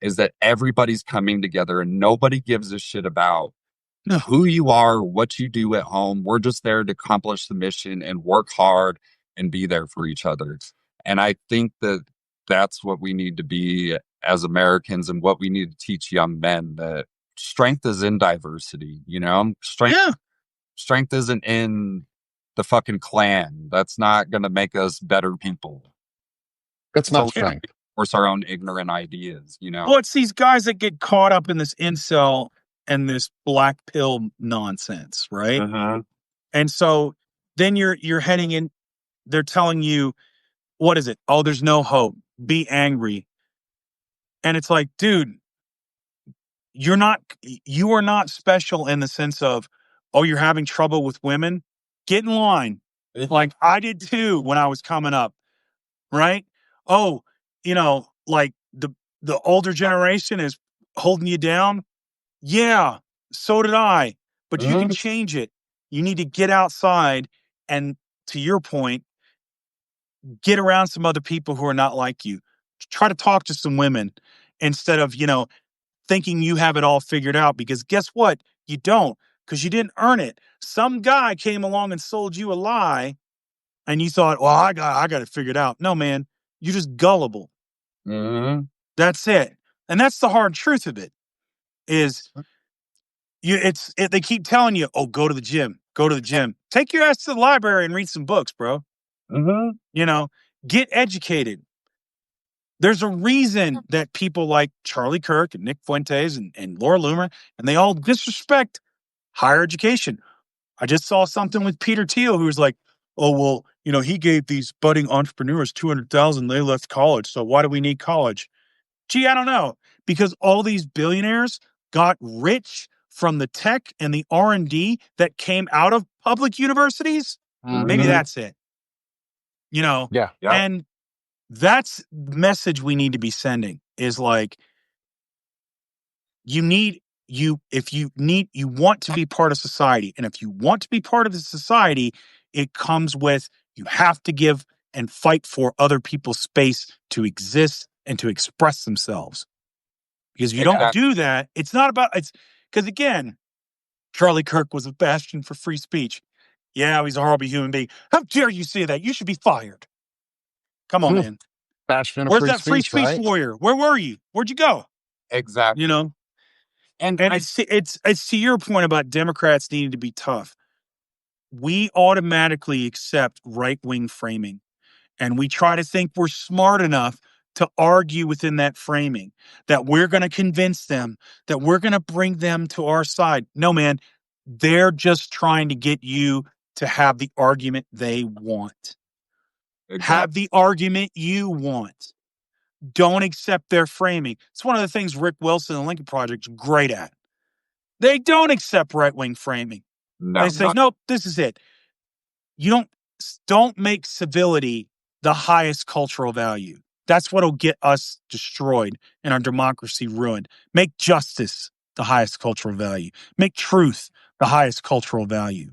Speaker 2: that everybody's coming together and nobody gives a shit about
Speaker 3: No.
Speaker 2: who you are, what you do at home. We're just there to accomplish the mission and work hard and be there for each other. And I think that that's what we need to be as Americans and what we need to teach young men, that strength is in diversity,
Speaker 3: Yeah.
Speaker 2: strength isn't in the fucking clan. That's not going to make us better people.
Speaker 1: That's
Speaker 2: It's
Speaker 1: not
Speaker 2: only going
Speaker 3: Yeah.
Speaker 1: strength.
Speaker 2: to force our own ignorant ideas.
Speaker 3: Well, it's these guys that get caught up in this incel and this black pill nonsense, right?
Speaker 2: Uh-huh.
Speaker 3: And so then you're heading in. They're telling you, what is it? Oh, there's no hope. Be angry. And it's like, dude, you are not special in the sense of, oh, you're having trouble with women. Get in line. Like I did too when I was coming up, right? Oh, like the older generation is holding you down. Yeah, so did I. But you can change it. You need to get outside and, to your point, get around some other people who are not like you. Try to talk to some women instead of, thinking you have it all figured out, because guess what? You don't, because you didn't earn it. Some guy came along and sold you a lie and you thought, well, I got it figured out. No, man, you're just gullible.
Speaker 2: Mhm.
Speaker 3: That's it. And that's the hard truth of it is they keep telling you, oh, go to the gym, go to the gym. Take your ass to the library and read some books, bro.
Speaker 2: Mhm.
Speaker 3: You know, get educated. There's a reason that people like Charlie Kirk and Nick Fuentes and Laura Loomer, and they all disrespect higher education. I just saw something with Peter Thiel who was like, oh, well, he gave these budding entrepreneurs 200,000. They left college. So why do we need college? Gee, I don't know. Because all these billionaires got rich from the tech and the R&D that came out of public universities. Maybe
Speaker 2: Mhm.
Speaker 3: that's it.
Speaker 1: Yeah.
Speaker 2: Yep.
Speaker 3: And that's the message we need to be sending is like, if you want to be part of society. And if you want to be part of the society, it comes with, you have to give and fight for other people's space to exist and to express themselves. Because if you don't
Speaker 2: Exactly.
Speaker 3: do that, it's not about, it's because again, Charlie Kirk was a bastion for free speech. Yeah, he's a horrible human being. How dare you say that? You should be fired. Come on, man.
Speaker 1: Bastion of
Speaker 3: Where's
Speaker 1: free
Speaker 3: that free
Speaker 1: speech,
Speaker 3: speech
Speaker 1: right?
Speaker 3: warrior? Where were you? Where'd you go?
Speaker 2: Exactly. And
Speaker 3: And it's to your point about Democrats needing to be tough. We automatically accept right-wing framing, and we try to think we're smart enough to argue within that framing, that we're going to convince them, that we're going to bring them to our side. No, man, they're just trying to get you to have the argument they want.
Speaker 2: exactly.
Speaker 3: Have the argument you want. Don't accept their framing. It's one of the things Rick Wilson and the Lincoln Project is great at. They don't accept right-wing framing.
Speaker 2: No,
Speaker 3: They say, nope, this is it. You don't make civility the highest cultural value. That's what'll get us destroyed and our democracy ruined. Make justice the highest cultural value. Make truth the highest cultural value.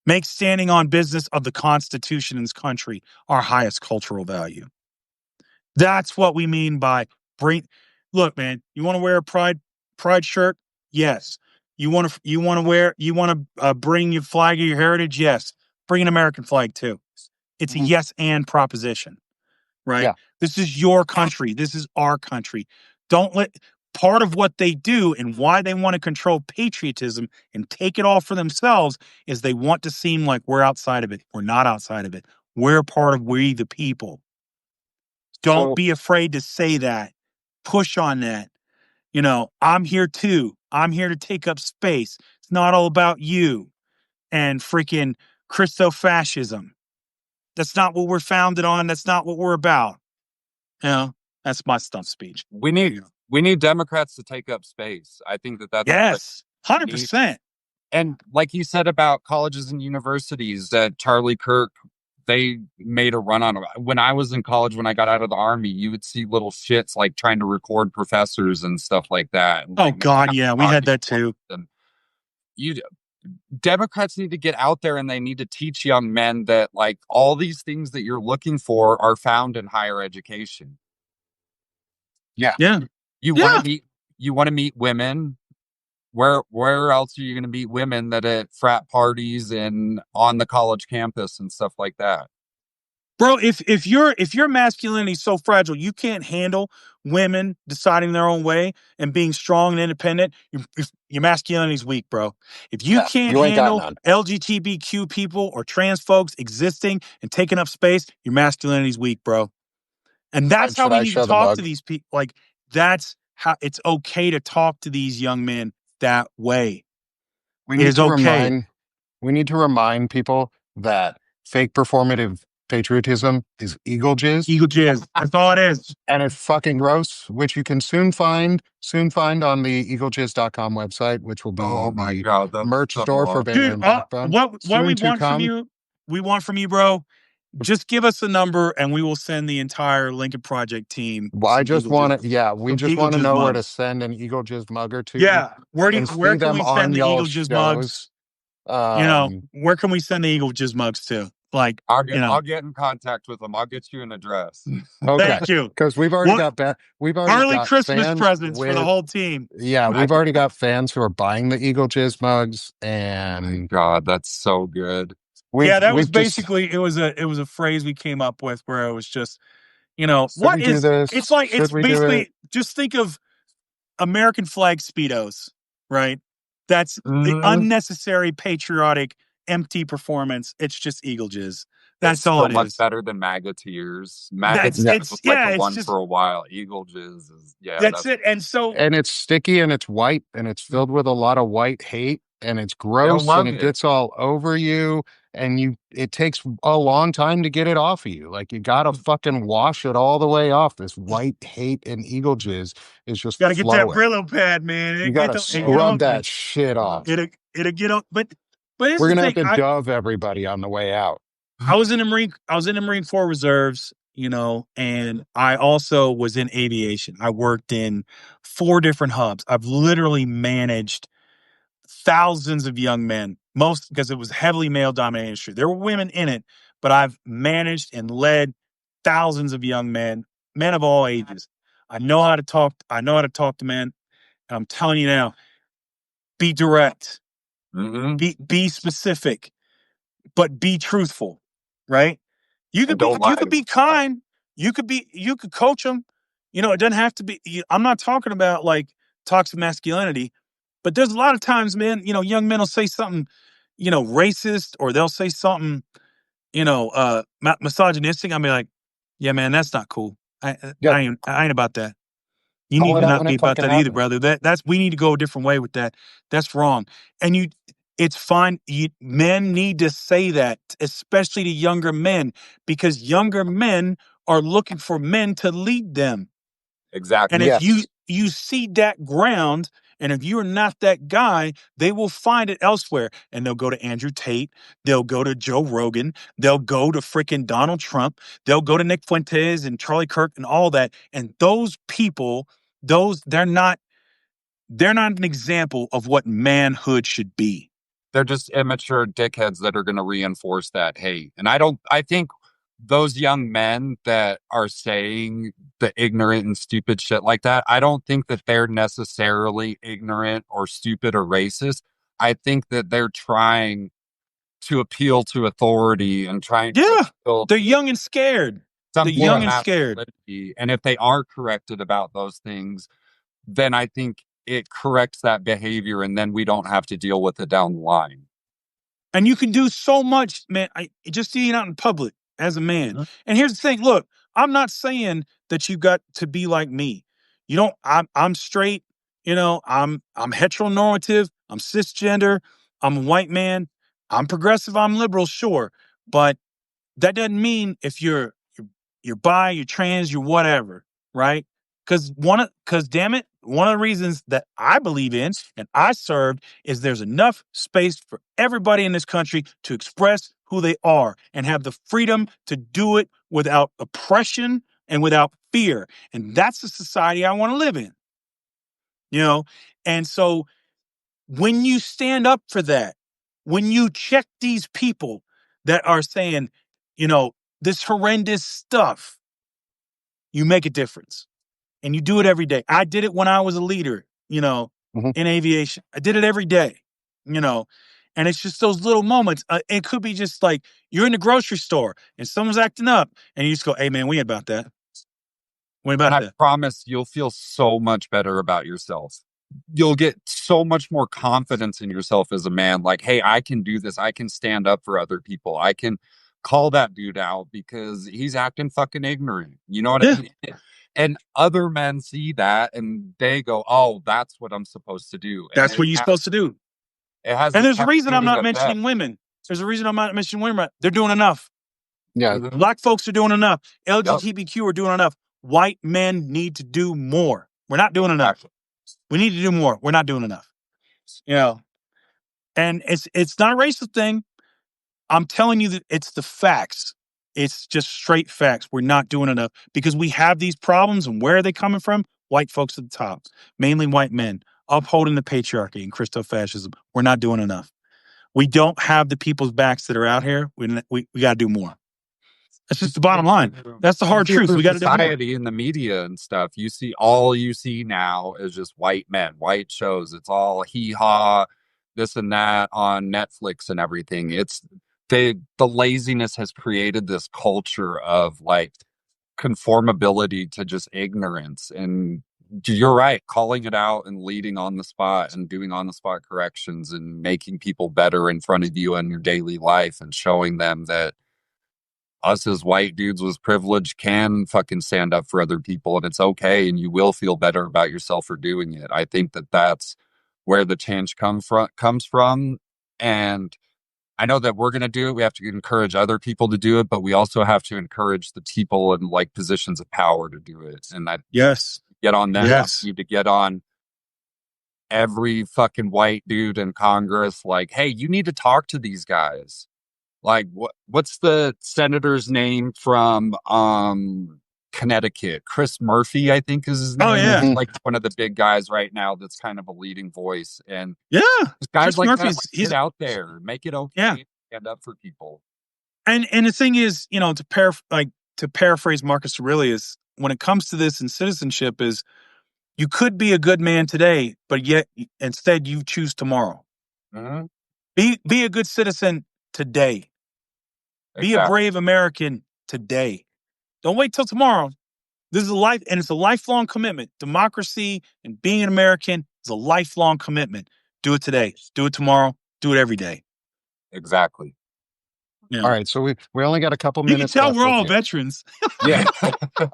Speaker 3: Make standing on business of the Constitution in this country our highest cultural value. That's what we mean by bring. Look, man, you want to wear a pride shirt? Yes. You want to bring your flag of your heritage? Yes. Bring an American flag too. It's a
Speaker 1: Mhm.
Speaker 3: yes and proposition, right?
Speaker 1: Yeah.
Speaker 3: This is your country. This is our country. Don't let part of what they do and why they want to control patriotism and take it all for themselves is they want to seem like we're outside of it. We're not outside of it. We're part of we the people. Don't
Speaker 1: So
Speaker 3: be afraid to say that. Push on that. I'm here too. I'm here to take up space. It's not all about you and freaking Christo-fascism. That's not what we're founded on. That's not what we're about. You know, that's my stump speech.
Speaker 2: we need we need Democrats to take up space. I think that's what
Speaker 3: Yes,
Speaker 2: we need.
Speaker 3: 100%.
Speaker 2: And like you said about colleges and universities, that Charlie Kirk, they made a run on. When I was in college, when I got out of the army, you would see little shits like trying to record professors and stuff like that.
Speaker 3: Oh,
Speaker 2: Like,
Speaker 3: God, yeah, we had that too.
Speaker 2: and you Democrats need to get out there and they need to teach young men that like all these things that you're looking for are found in higher education.
Speaker 1: yeah.
Speaker 3: Yeah.
Speaker 2: You want
Speaker 3: Yeah.
Speaker 2: to meet women. Where else are you going to meet women that at frat parties and on the college campus and stuff like that?
Speaker 3: Bro, if your masculinity is so fragile, you can't handle women deciding their own way and being strong and independent. Your masculinity is weak, bro. If you
Speaker 1: Yeah.
Speaker 3: can't
Speaker 1: You ain't got
Speaker 3: handle
Speaker 1: none.
Speaker 3: LGBTQ people or trans folks existing and taking up space, your masculinity is weak, bro. And that's how
Speaker 1: Should
Speaker 3: we
Speaker 1: I
Speaker 3: need to
Speaker 1: show the
Speaker 3: talk
Speaker 1: mug?
Speaker 3: to these people. Like that's how it's okay to talk to these young men that way.
Speaker 1: We
Speaker 3: It
Speaker 1: need
Speaker 3: is
Speaker 1: to
Speaker 3: okay.
Speaker 1: remind people that fake performative patriotism is eagle jizz,
Speaker 3: Eagle jizz. That's all it is.
Speaker 1: and it's fucking gross, which you can soon find on the eaglejizz.com website, which will be
Speaker 2: Oh my
Speaker 1: the
Speaker 2: God, that's
Speaker 1: merch
Speaker 2: so
Speaker 1: store for Banner
Speaker 3: Dude,
Speaker 1: and Backbone.
Speaker 3: what we
Speaker 1: Soon to
Speaker 3: want from
Speaker 1: come.
Speaker 3: you, bro, just give us a number and we will send the entire Lincoln Project team
Speaker 1: Well, I
Speaker 3: some
Speaker 1: just
Speaker 3: Eagle
Speaker 1: want
Speaker 3: Jizz,
Speaker 1: to, yeah, we
Speaker 3: some
Speaker 1: just
Speaker 3: Eagle
Speaker 1: want to
Speaker 3: Jizz
Speaker 1: know where to
Speaker 3: mugs.
Speaker 1: send an Eagle Jizz mug or two
Speaker 3: Yeah.
Speaker 1: and
Speaker 3: Where
Speaker 1: see
Speaker 3: can
Speaker 1: them
Speaker 3: we
Speaker 1: on
Speaker 3: send the
Speaker 1: y'all's
Speaker 3: Eagle Jizz mugs?
Speaker 1: shows. Um,
Speaker 3: Where can we send the Eagle Jizz mugs to? Like,
Speaker 2: I'll get in contact with them. I'll get you an address.
Speaker 1: okay,
Speaker 3: thank you.
Speaker 1: because
Speaker 3: What
Speaker 1: we've already
Speaker 3: early
Speaker 1: got
Speaker 3: Christmas
Speaker 1: fans
Speaker 3: presents for the
Speaker 1: with
Speaker 3: whole team.
Speaker 1: yeah,
Speaker 2: I,
Speaker 1: we've already got fans who are buying the Eagle Jizz mugs,
Speaker 2: my
Speaker 1: and
Speaker 2: God, that's so good.
Speaker 3: Yeah, that was
Speaker 1: we've just
Speaker 3: basically it was a phrase we came up with where it was just You know,
Speaker 1: Should we
Speaker 3: what
Speaker 1: do
Speaker 3: is
Speaker 1: this?
Speaker 3: it's like it's
Speaker 1: Should we do it?
Speaker 3: basically just think of American flag speedos, right? That's the
Speaker 2: Mhm.
Speaker 3: unnecessary patriotic empty performance. It's just eagle jizz. That's
Speaker 2: It's
Speaker 3: all
Speaker 2: so
Speaker 3: it
Speaker 2: much
Speaker 3: is.
Speaker 2: better than MAGA tears. MAGA
Speaker 3: That's
Speaker 1: Yeah.
Speaker 2: tears
Speaker 3: it's
Speaker 2: was like
Speaker 3: yeah,
Speaker 2: the
Speaker 3: it's
Speaker 2: one
Speaker 3: just
Speaker 2: for a while. Eagle jizz is, yeah,
Speaker 3: that's
Speaker 2: that's
Speaker 3: it. And so
Speaker 1: And it's sticky and it's white and it's filled with a lot of white hate and it's
Speaker 2: they'll
Speaker 1: gross and
Speaker 2: love
Speaker 1: it
Speaker 2: it.
Speaker 1: gets all over you and it takes a long time to get it off of you. Like you gotta fucking wash it all the way off. This white hate and eagle jizz is just
Speaker 3: got to get that
Speaker 1: flowing.
Speaker 3: Brillo pad, man.
Speaker 1: You
Speaker 3: It get
Speaker 1: gotta
Speaker 3: the, it get
Speaker 1: scrub
Speaker 3: on.
Speaker 1: that shit off.
Speaker 3: It'll get on. But here's
Speaker 1: We're
Speaker 3: the
Speaker 1: gonna have
Speaker 3: thing.
Speaker 1: to dove everybody on the way out.
Speaker 3: I was in the Marine Corps Reserves, you know, and I also was in aviation. I worked in 4 different hubs. I've literally managed thousands of young men, most because it was heavily male dominated industry. There were women in it, but I've managed and led thousands of young men, men of all ages. I know how to talk. I know how to talk to men. I'm telling you now, be direct,
Speaker 2: Hmm.
Speaker 3: be specific, but be truthful, right?
Speaker 2: And don't lie
Speaker 3: You
Speaker 2: to
Speaker 3: could be
Speaker 2: them.
Speaker 3: kind, you could coach them. You know, it doesn't have to be. I'm not talking about like toxic masculinity, but there's a lot of times, man. You know, young men will say something, you know, racist, or they'll say something, you know, misogynistic. I'll be like, yeah, man, that's not cool.
Speaker 1: Yeah,
Speaker 3: I ain't about that. You
Speaker 1: call
Speaker 3: need
Speaker 1: it
Speaker 3: to
Speaker 1: out
Speaker 3: not
Speaker 1: when
Speaker 3: be
Speaker 1: it
Speaker 3: about
Speaker 1: fucking
Speaker 3: that either,
Speaker 1: happens.
Speaker 3: brother. That's we need to go a different way with that. That's wrong. And it's fine. Men need to say that, especially to younger men, because younger men are looking for men to lead them. And
Speaker 2: Exactly.
Speaker 3: if
Speaker 1: Yes.
Speaker 3: you see that ground, and if you're not that guy, they will find it elsewhere. And they'll go to Andrew Tate, they'll go to Joe Rogan, they'll go to freaking Donald Trump, they'll go to Nick Fuentes and Charlie Kirk and all that. And those people, those they're not an example of what manhood should be.
Speaker 2: They're just immature dickheads that are going to reinforce that hate. And I think those young men that are saying the ignorant and stupid shit like that, I don't think that they're necessarily ignorant or stupid or racist. I think that they're trying to appeal to authority and trying to
Speaker 3: Yeah.
Speaker 2: appeal
Speaker 3: They're
Speaker 2: to
Speaker 3: young and scared.
Speaker 2: some
Speaker 3: They're
Speaker 2: sort
Speaker 3: young
Speaker 2: of
Speaker 1: Yeah.
Speaker 3: and scared.
Speaker 2: masculinity. And if they are corrected about those things, then I think it corrects that behavior and then we don't have to deal with it down the line.
Speaker 3: And you can do so much, man. Just seeing out in public as a man. And here's the thing: look, I'm not saying that you got to be like me. You don't. I'm straight. You know, I'm heteronormative. I'm cisgender. I'm a white man. I'm progressive. I'm liberal. Sure, but that doesn't mean if you're bi, you're trans, you're whatever, right? Because damn it, one of the reasons that I believe in and I served is there's enough space for everybody in this country to express who they are and have the freedom to do it without oppression and without fear. And that's the society I want to live in, you know? And so when you stand up for that, when you check these people that are saying, you know, this horrendous stuff, you make a difference and you do it every day. I did it when I was a leader, you know,
Speaker 1: Mhm.
Speaker 3: in aviation. I did it every day, you know, and it's just those little moments. It could be just like you're in the grocery store and someone's acting up and you just go, hey, man, we ain't about that. We ain't
Speaker 2: And
Speaker 3: about
Speaker 2: I
Speaker 3: that.
Speaker 2: promise you'll feel so much better about yourself. You'll get so much more confidence in yourself as a man. Like, hey, I can do this. I can stand up for other people. I can call that dude out because he's acting fucking ignorant. You know what I
Speaker 3: Yeah,
Speaker 2: mean? And other men see that and they go, oh, that's what I'm supposed to do. And
Speaker 3: that's what you're supposed to do.
Speaker 2: it has
Speaker 3: And
Speaker 2: the
Speaker 3: there's a reason I'm
Speaker 2: cascading
Speaker 3: not
Speaker 2: effect.
Speaker 3: mentioning women. There's a reason I'm not mentioning women. They're doing enough.
Speaker 1: Yeah.
Speaker 2: Mhm.
Speaker 3: Black folks are doing enough.
Speaker 2: Yep.
Speaker 3: LGBTQ are doing enough. White men need to do more. We're not doing enough.
Speaker 2: Exactly.
Speaker 3: We need to do more. We're not doing enough. You know, and it's not a racial thing. I'm telling you that it's the facts. It's just straight facts. We're not doing enough because we have these problems, and where are they coming from? White folks at the top, mainly white men, upholding the patriarchy and Christo-fascism. We're not doing enough. We don't have the people's backs that are out here. We got to do more. That's just the bottom line. That's the
Speaker 2: You
Speaker 3: hard
Speaker 2: see it
Speaker 3: truth.
Speaker 2: through
Speaker 3: We got to do more.
Speaker 2: society and the media and stuff. All you see now is just white men, white shows. It's all hee haw, this and that on Netflix and everything. The laziness has created this culture of like conformability to just ignorance. And you're right, calling it out and leading on the spot and doing on the spot corrections and making people better in front of you in your daily life and showing them that us as white dudes with privilege can fucking stand up for other people and it's okay and you will feel better about yourself for doing it. I think that that's where the change comes from. And I know that we're going to do it. We have to encourage other people to do it, but we also have to encourage the people in like positions of power to do it. And I
Speaker 3: Yes.
Speaker 2: get on them.
Speaker 3: Yes.
Speaker 2: You need to get on every fucking white dude in Congress. Like, hey, you need to talk to these guys. Like, what's the senator's name from Connecticut? Chris Murphy, I think is his
Speaker 3: Oh
Speaker 2: name.
Speaker 3: yeah.
Speaker 2: He's like one of the big guys right now that's kind of a leading voice. And
Speaker 3: Yeah.
Speaker 2: guys
Speaker 3: Chris
Speaker 2: like that,
Speaker 3: Murphy's
Speaker 2: like,
Speaker 3: he's
Speaker 2: get out there, make it okay,
Speaker 3: yeah.
Speaker 2: stand up for people.
Speaker 3: And the thing is, to paraphrase Marcus Aurelius, when it comes to this in citizenship, is you could be a good man today, but yet instead you choose tomorrow.
Speaker 2: Mm-hmm.
Speaker 3: Be a good citizen today. Be a brave American today. Don't wait till tomorrow. This is a life, and it's a lifelong commitment. Democracy and being an American is a lifelong commitment. Do it today. Do it tomorrow. Do it every day.
Speaker 2: Exactly.
Speaker 3: Yeah.
Speaker 1: All right, so we only got a couple
Speaker 3: You can
Speaker 1: minutes
Speaker 3: tell
Speaker 1: left
Speaker 3: we're
Speaker 1: with
Speaker 3: all
Speaker 1: you.
Speaker 3: veterans.
Speaker 1: Yeah.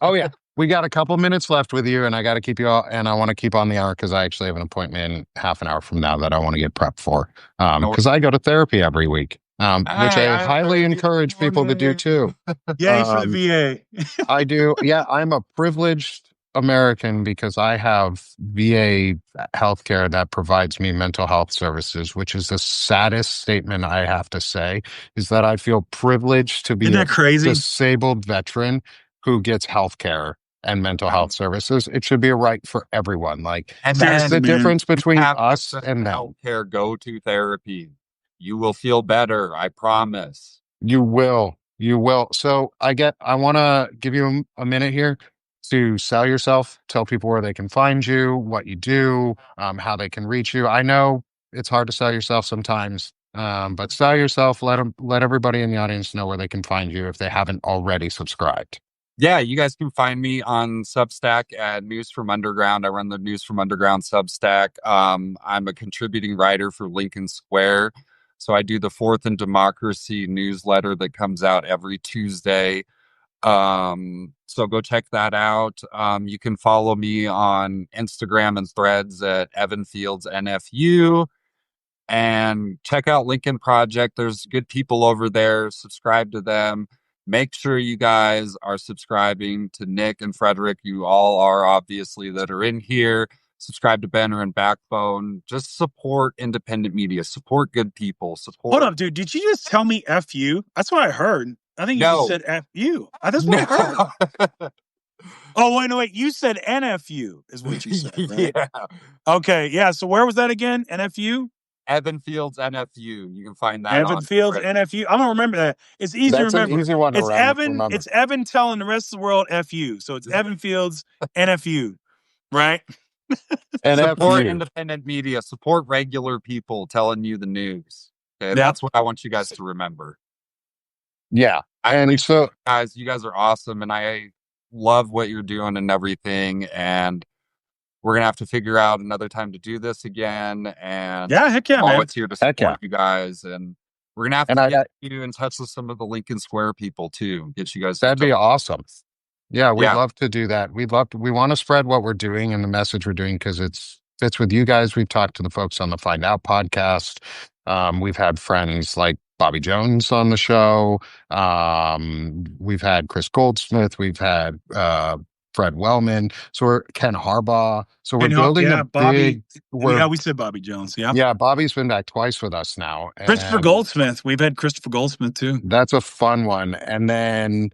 Speaker 1: Oh yeah. We got a couple minutes left with you, and I got to keep you all, and I want to keep on the hour because I actually have an appointment half an hour from now that I want to get prepped for. Because I go to therapy every week, which I highly encourage people to do too.
Speaker 3: Yay for the VA.
Speaker 1: I do. Yeah, I'm a privileged American because I have VA healthcare that provides me mental health services, which is the saddest statement I have to say, is that I feel privileged to
Speaker 3: Isn't
Speaker 1: be a
Speaker 3: that crazy?
Speaker 1: disabled veteran who gets healthcare and mental health services. It should be a right for everyone. Like,
Speaker 2: And
Speaker 1: that's the
Speaker 3: Seriously, man.
Speaker 1: difference between
Speaker 2: have
Speaker 1: us
Speaker 2: access
Speaker 1: and
Speaker 2: to
Speaker 1: them.
Speaker 2: healthcare, go to therapy. You will feel better. I promise.
Speaker 1: You will. You will. So I want to give you a minute here to sell yourself, tell people where they can find you, what you do, how they can reach you. I know it's hard to sell yourself sometimes, but sell yourself. Let everybody in the audience know where they can find you if they haven't already subscribed.
Speaker 2: Yeah, you guys can find me on Substack at News from Underground. I run the News from Underground Substack. I'm a contributing writer for Lincoln Square. So I do the Fourth and Democracy newsletter that comes out every Tuesday. So go check that out. You can follow me on Instagram and Threads at Evan Fields NFU and check out Lincoln Project. There's good people over there. Subscribe to them. Make sure you guys are subscribing to Nick and Frederick. You all are obviously that are in here. Subscribe to Banner and Backbone. Just support independent media. Support good people.
Speaker 3: Hold
Speaker 2: Support.
Speaker 3: up, dude. Did you just tell me F you? That's what I heard. I think you just
Speaker 2: No.
Speaker 3: said F you. That's what
Speaker 2: No.
Speaker 3: I heard. Oh, wait, no, wait. You said NFU is what you said, right?
Speaker 2: Yeah.
Speaker 3: Okay, yeah. So where was that again? NFU?
Speaker 2: Evan Fields NFU. You can find that
Speaker 3: Evan
Speaker 2: on
Speaker 3: Fields,
Speaker 2: Twitter.
Speaker 3: NFU. I'm gonna remember that. It's easy to
Speaker 1: That's an
Speaker 3: remember.
Speaker 1: easy one to
Speaker 3: It's Evan.
Speaker 1: remember.
Speaker 3: It's Evan telling the rest of the world FU. So it's Evan Fields, NFU, right?
Speaker 1: And F
Speaker 2: Support
Speaker 1: you.
Speaker 2: independent media. Support regular people telling you the news. Okay,
Speaker 3: Yeah.
Speaker 2: that's what I want you guys to remember.
Speaker 1: Yeah.
Speaker 2: I
Speaker 1: And
Speaker 2: appreciate
Speaker 1: so,
Speaker 2: guys. You guys are awesome, and I love what you're doing and everything. And we're gonna have to figure out another time to do this again. And
Speaker 3: Yeah, heck yeah,
Speaker 2: I'm
Speaker 3: man.
Speaker 2: always here to
Speaker 1: heck yeah.
Speaker 2: support you guys. And we're gonna have
Speaker 1: And
Speaker 2: to
Speaker 1: I,
Speaker 2: get you in touch with some of the Lincoln Square people too. Get you guys.
Speaker 1: that'd be awesome. Yeah, we'd
Speaker 2: Yeah.
Speaker 1: love to do that. We want to spread what we're doing and the message we're doing because it's fits with you guys. We've talked to the folks on the Find Out podcast. We've had friends like Bobby Jones on the show. We've had Chris Goldsmith. We've had Fred Wellman. So we're Ken Harbaugh. So we're building a
Speaker 3: Bobby.
Speaker 1: we're
Speaker 3: Yeah, we said Bobby Jones. Yeah.
Speaker 1: yeah, Bobby's been back twice with us now.
Speaker 3: Christopher
Speaker 1: And
Speaker 3: Goldsmith. We've had Christopher Goldsmith too.
Speaker 1: that's a fun one. And then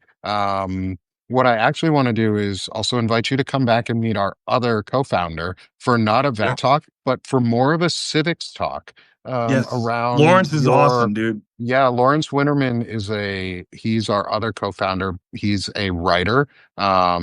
Speaker 1: what I actually want to do is also invite you to come back and meet our other co-founder for not a vet talk, but for more of a civics talk
Speaker 3: Yes.
Speaker 1: around
Speaker 3: Lawrence is awesome, dude.
Speaker 1: Yeah, Lawrence Winterman he's our other co-founder. He's a writer.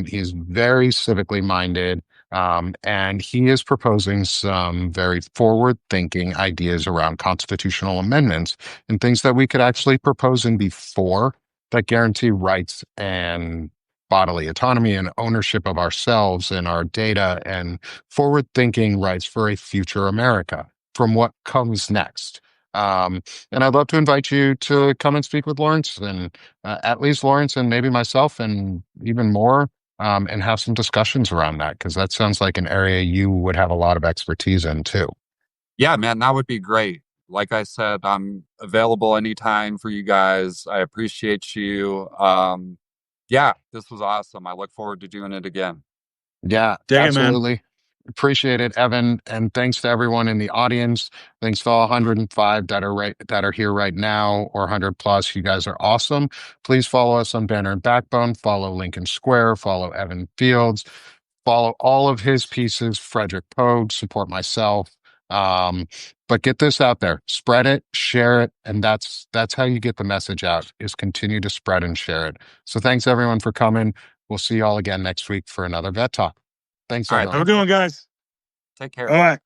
Speaker 1: He's very civically minded. And he is proposing some very forward-thinking ideas around constitutional amendments and things that we could actually propose in before that guarantee rights and bodily autonomy and ownership of ourselves and our data and forward thinking rights for a future America from what comes next. And I'd love to invite you to come and speak with Lawrence and at least Lawrence and maybe myself and even more, and have some discussions around that because that sounds like an area you would have a lot of expertise in too.
Speaker 2: Yeah, man, that would be great. Like I said, I'm available anytime for you guys. I appreciate you. Yeah, this was awesome. I look forward to doing it again.
Speaker 1: Yeah,
Speaker 3: Dig it, man.
Speaker 1: absolutely. Appreciate it, Evan. And thanks to everyone in the audience. Thanks to all 105 that are here right now or 100 plus. You guys are awesome. Please follow us on Banner and Backbone. Follow Lincoln Square. Follow Evan Fields. Follow all of his pieces. Frederick Pogue. Support myself. But get this out there. Spread it. Share it. And that's how you get the message out. Is continue to spread and share it. So thanks everyone for coming. We'll see you all again next week for another Vet Talk. Thanks,
Speaker 2: All right,
Speaker 3: Have a
Speaker 1: everyone.
Speaker 3: good one, guys.
Speaker 2: take care.
Speaker 3: All right.